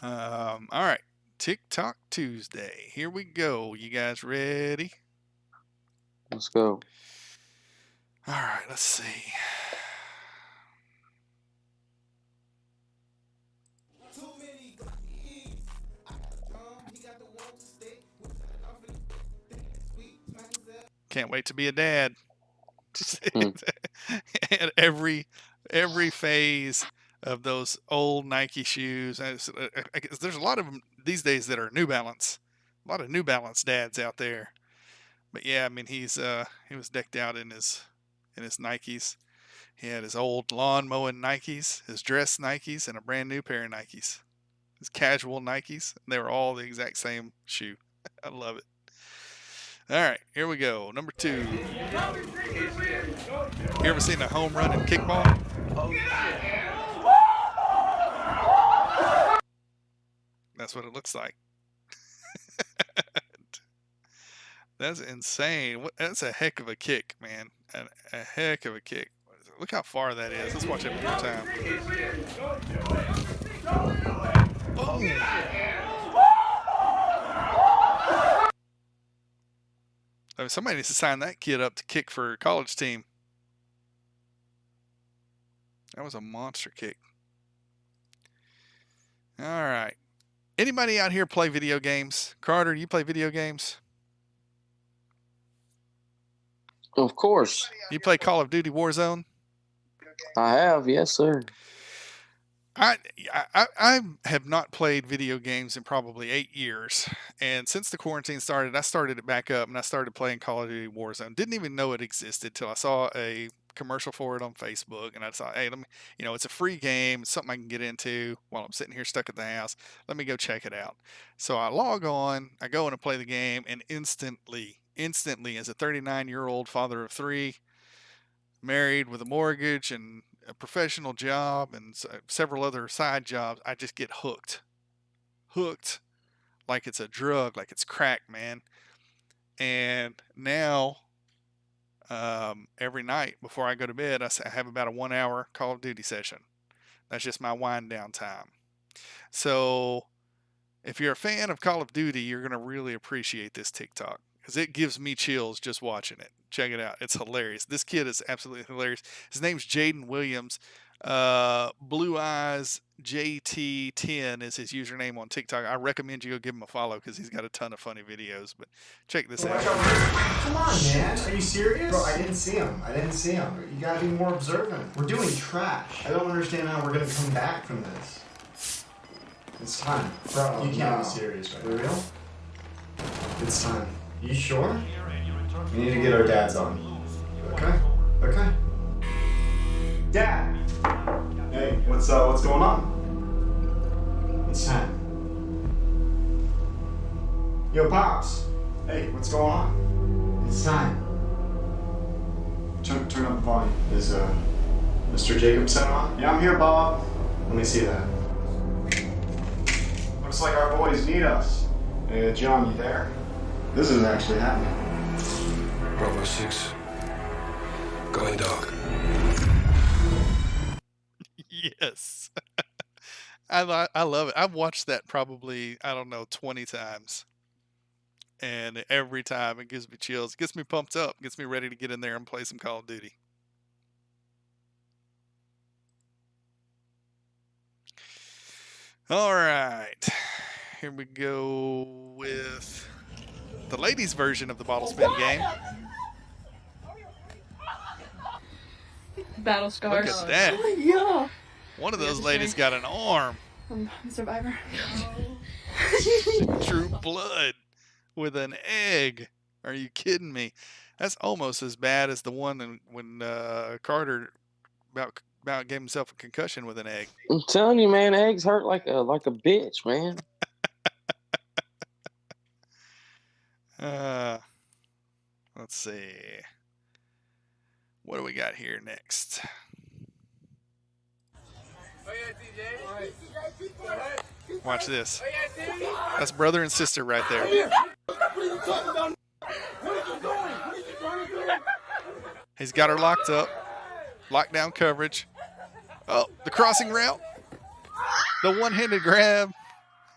All right, TikTok Tuesday. Here we go. You guys ready? Let's go. All right, let's see. Can't wait to be a dad. And every phase of those old Nike shoes. There's a lot of them these days that are New Balance. A lot of New Balance dads out there. But yeah, I mean, he was decked out in his Nikes. He had his old lawn mowing Nikes, his dress Nikes, and a brand new pair of Nikes. His casual Nikes. They were all the exact same shoe. I love it. All right, here we go. Number 2. You ever seen a home run in kickball? That's what it looks like. That's insane. That's a heck of a kick, man. A heck of a kick. Look how far that is. Let's watch it one more time. Oh. I mean, somebody needs to sign that kid up to kick for a college team. That was a monster kick. All right. Anybody out here play video games? Carter, you play video games? Of course. You play Call of Duty Warzone? I have, yes, sir. I have not played video games in probably 8 years, and since the quarantine started, I started it back up, and I started playing Call of Duty Warzone. Didn't even know it existed till I saw a commercial for it on Facebook, and I thought, hey, let me, it's a free game, it's something I can get into while I'm sitting here stuck at the house. Let me go check it out. So I log on, I go in and play the game, and instantly, as a 39-year-old father of 3, married with a mortgage and a professional job and several other side jobs, I just get hooked like it's a drug, like it's crack, man. And now every night before I go to bed, I have about a 1 hour Call of Duty session. That's just my wind down time. So if you're a fan of Call of Duty, you're going to really appreciate this TikTok because it gives me chills just watching it. Check it out. It's hilarious. This kid is absolutely hilarious. His name's Jaden Williams. Blue Eyes JT10 is his username on TikTok. I recommend you go give him a follow because he's got a ton of funny videos. But check this out. Come on, man. Are you serious? Bro, I didn't see him. You gotta be more observant. We're doing trash. I don't understand how we're gonna come back from this. It's time. Bro, you can't be serious right now. For real? It's time. You sure? We need to get our dads on. Okay. Dad! Hey, what's going on? It's time. Yo, Pops! Hey, what's going on? It's time. Turn up the volume. Is Mr. Jacobson on? Yeah, I'm here, Bob. Let me see that. Looks like our boys need us. Hey, John, you there? This is actually happening. Bravo 6. Going dog. Yes. I love it. I've watched that probably, 20 times. And every time it gives me chills. It gets me pumped up. Gets me ready to get in there and play some Call of Duty. All right. Here we go with the ladies' version of the bottle spin game. Battle scars. Look at that. Oh, yeah. One of those ladies got an arm. I'm a survivor. True blood with an egg. Are you kidding me? That's almost as bad as the one when Carter about gave himself a concussion with an egg. I'm telling you, man, eggs hurt like a bitch, man. Let's see. What do we got here next? Watch this. That's brother and sister right there. He's got her locked up. Lockdown coverage. Oh, the crossing route. The one-handed grab.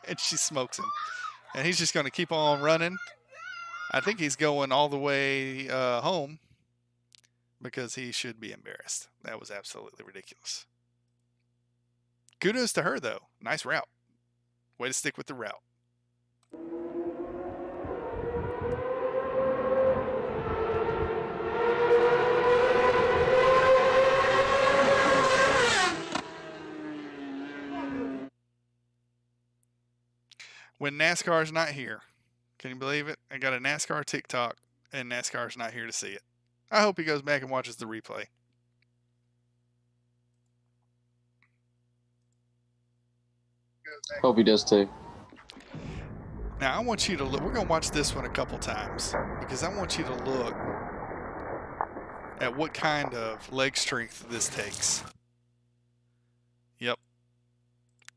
And she smokes him. And he's just going to keep on running. I think he's going all the way home because he should be embarrassed. That was absolutely ridiculous. Kudos to her, though. Nice route. Way to stick with the route. When NASCAR's not here, can you believe it? I got a NASCAR TikTok, and NASCAR's not here to see it. I hope he goes back and watches the replay. Hope he does too. Now, I want you to look. We're going to watch this one a couple times because I want you to look at what kind of leg strength this takes. Yep.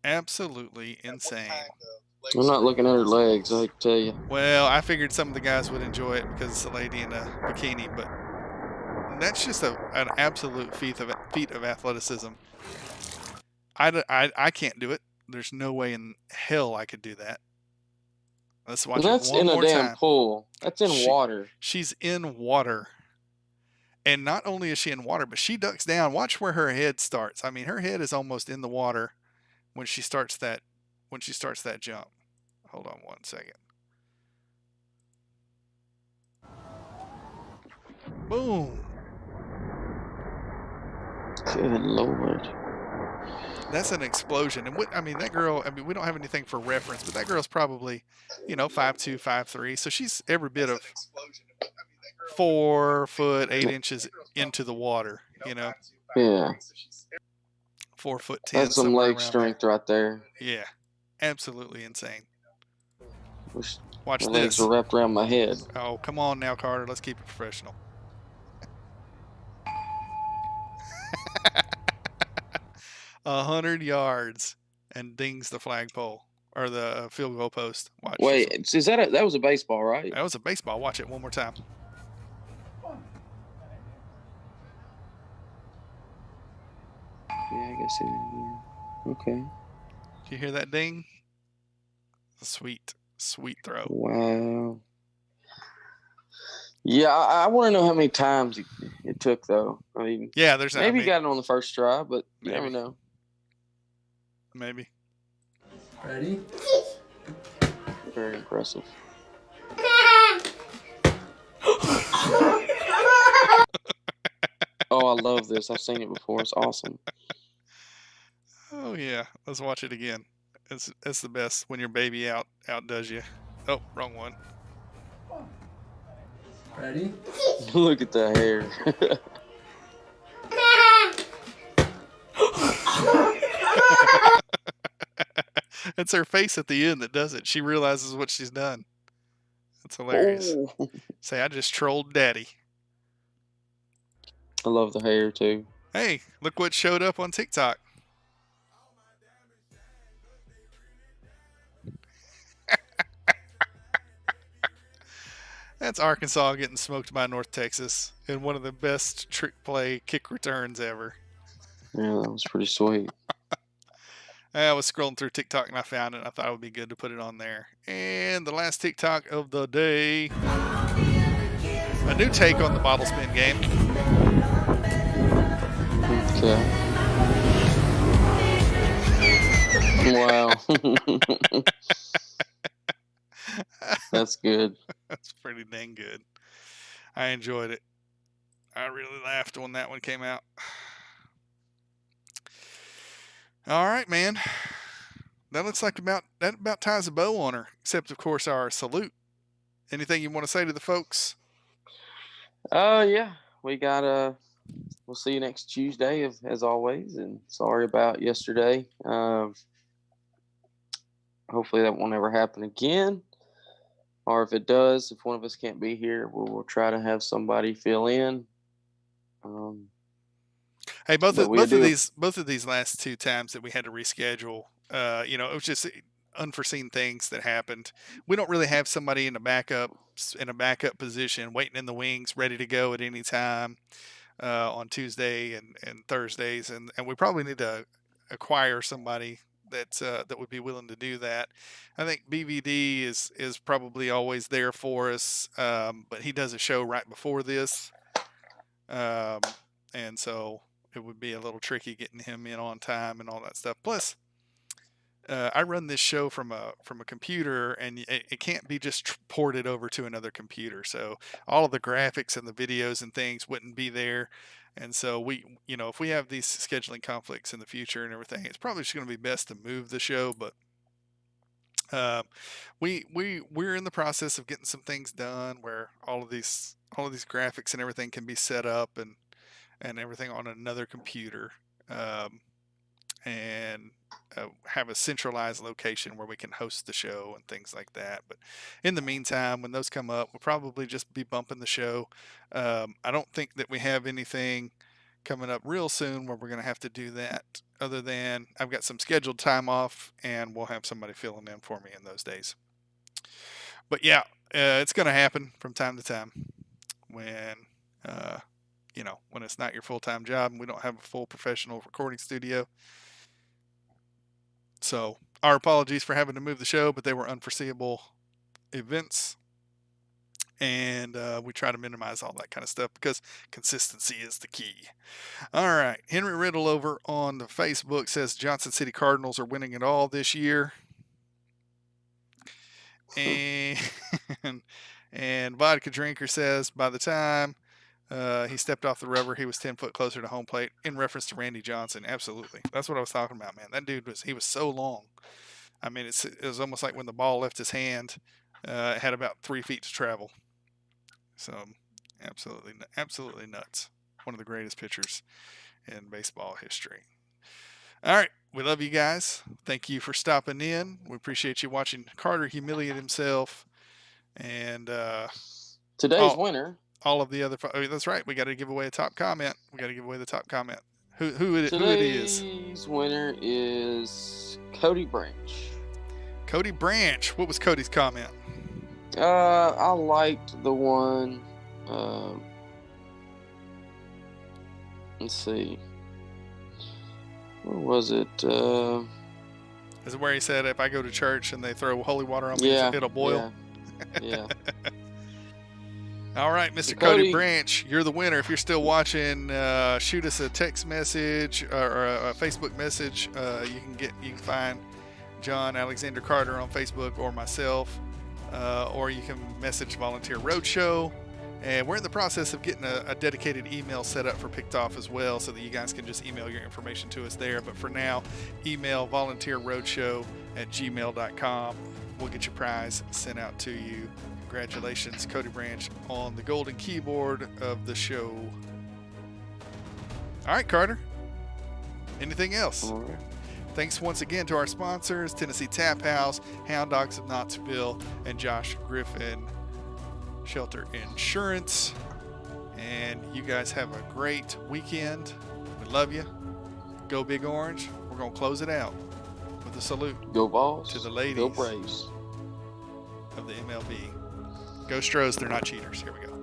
Absolutely insane. I'm not looking at her legs, I can tell you. Well, I figured some of the guys would enjoy it because it's a lady in a bikini, but that's just an absolute feat of athleticism. I can't do it. There's no way in hell I could do that. Let's watch That's it one more time. That's in a damn pool. That's in water. She's in water. And not only is she in water, but she ducks down. Watch where her head starts. I mean, her head is almost in the water when she starts that jump. Hold on one second. Boom. Good Lord. That's an explosion. And that girl, we don't have anything for reference, but that girl's probably, 5'2", 5'3". So she's every bit of 4 foot 8 inches into the water, Yeah. 4 foot 10. That's some leg strength right there. Yeah. Absolutely insane. Watch my this. Legs are wrapped around my head. Oh, come on now, Carter. Let's keep it professional. 100 yards and dings the flagpole or the field goal post. Watch. Wait, that was a baseball, right? That was a baseball. Watch it one more time. Yeah, I guess it is. Yeah. Okay. Did you hear that ding? Sweet, sweet throw. Wow. Yeah, I want to know how many times it took, though. I mean, Yeah, there's not. maybe he got it on the first try, but you never Maybe. know. Maybe. Ready? Very impressive. Oh, I love this. I've seen it before. It's awesome. Oh yeah, let's watch it again. It's the best when your baby outdoes you. Oh, wrong one. Ready? Look at the hair. It's her face at the end that does it. She realizes what she's done. That's hilarious. Oh. Say, I just trolled daddy. I love the hair too. Hey, look what showed up on TikTok. That's Arkansas getting smoked by North Texas in one of the best trick play kick returns ever. Yeah, that was pretty sweet. I was scrolling through TikTok and I found it. And I thought it would be good to put it on there. And the last TikTok of the day. A new take on the bottle spin game. Okay. Wow. That's good. That's pretty dang good. I enjoyed it. I really laughed when that one came out. All right, man. That looks like that about ties a bow on her, except of course our salute. Anything you want to say to the folks? Yeah. We got we'll see you next Tuesday as always, and sorry about yesterday. Hopefully that won't ever happen again. Or if it does, if one of us can't be here, we'll try to have somebody fill in. Hey, both of these last two times that we had to reschedule, it was just unforeseen things that happened. We don't really have somebody in a backup position, waiting in the wings, ready to go at any time on Tuesday and Thursdays, and we probably need to acquire somebody that would be willing to do that. I think BVD is probably always there for us, but he does a show right before this, and so it would be a little tricky getting him in on time and all that stuff. Plus, I run this show from a computer, and it can't be just ported over to another computer. So all of the graphics and the videos and things wouldn't be there. And so we, if we have these scheduling conflicts in the future and everything, it's probably just going to be best to move the show. But we're in the process of getting some things done where all of these graphics and everything can be set up and everything on another computer, and have a centralized location where we can host the show and things like that. But in the meantime, when those come up, we'll probably just be bumping the show. I don't think that we have anything coming up real soon where we're going to have to do that, other than I've got some scheduled time off and we'll have somebody filling in for me in those days. But yeah, it's going to happen from time to time when when it's not your full-time job and we don't have a full professional recording studio. So our apologies for having to move the show, but they were unforeseeable events. And we try to minimize all that kind of stuff because consistency is the key. All right. Henry Riddle over on the Facebook says Johnson City Cardinals are winning it all this year. And Vodka Drinker says by the time he stepped off the rubber, he was 10 foot closer to home plate, in reference to Randy Johnson. Absolutely. That's what I was talking about, man. That dude was so long. I mean, it was almost like when the ball left his hand, it had about 3 feet to travel. So absolutely nuts. One of the greatest pitchers in baseball history. All right. We love you guys. Thank you for stopping in. We appreciate you watching Carter humiliate himself. And today's winner. All of the other. That's right. We got to give away a top comment. We got to give away the top comment. Who it is? Today's winner is Cody Branch. Cody Branch. What was Cody's comment? I liked the one. Let's see. What was it? Is it where he said, if I go to church and they throw holy water on me, it'll boil? Yeah. All right, Mr. Cody Branch, you're the winner. If you're still watching, shoot us a text message or a Facebook message. You can find John Alexander Carter on Facebook or myself, or you can message Volunteer Roadshow. And we're in the process of getting a dedicated email set up for Picked Off as well, so that you guys can just email your information to us there. But for now, email volunteerroadshow@gmail.com. We'll get your prize sent out to you. Congratulations, Cody Branch, on the golden keyboard of the show. All right, Carter. Anything else? All right. Thanks once again to our sponsors, Tennessee Tap House, Hound Dogs of Knoxville, and Josh Griffin Shelter Insurance. And you guys have a great weekend. We love you. Go Big Orange. We're going to close it out with a salute. Go Vols. To the ladies. Go Braves. Of the MLB. Go Stros. They're not cheaters. Here we go.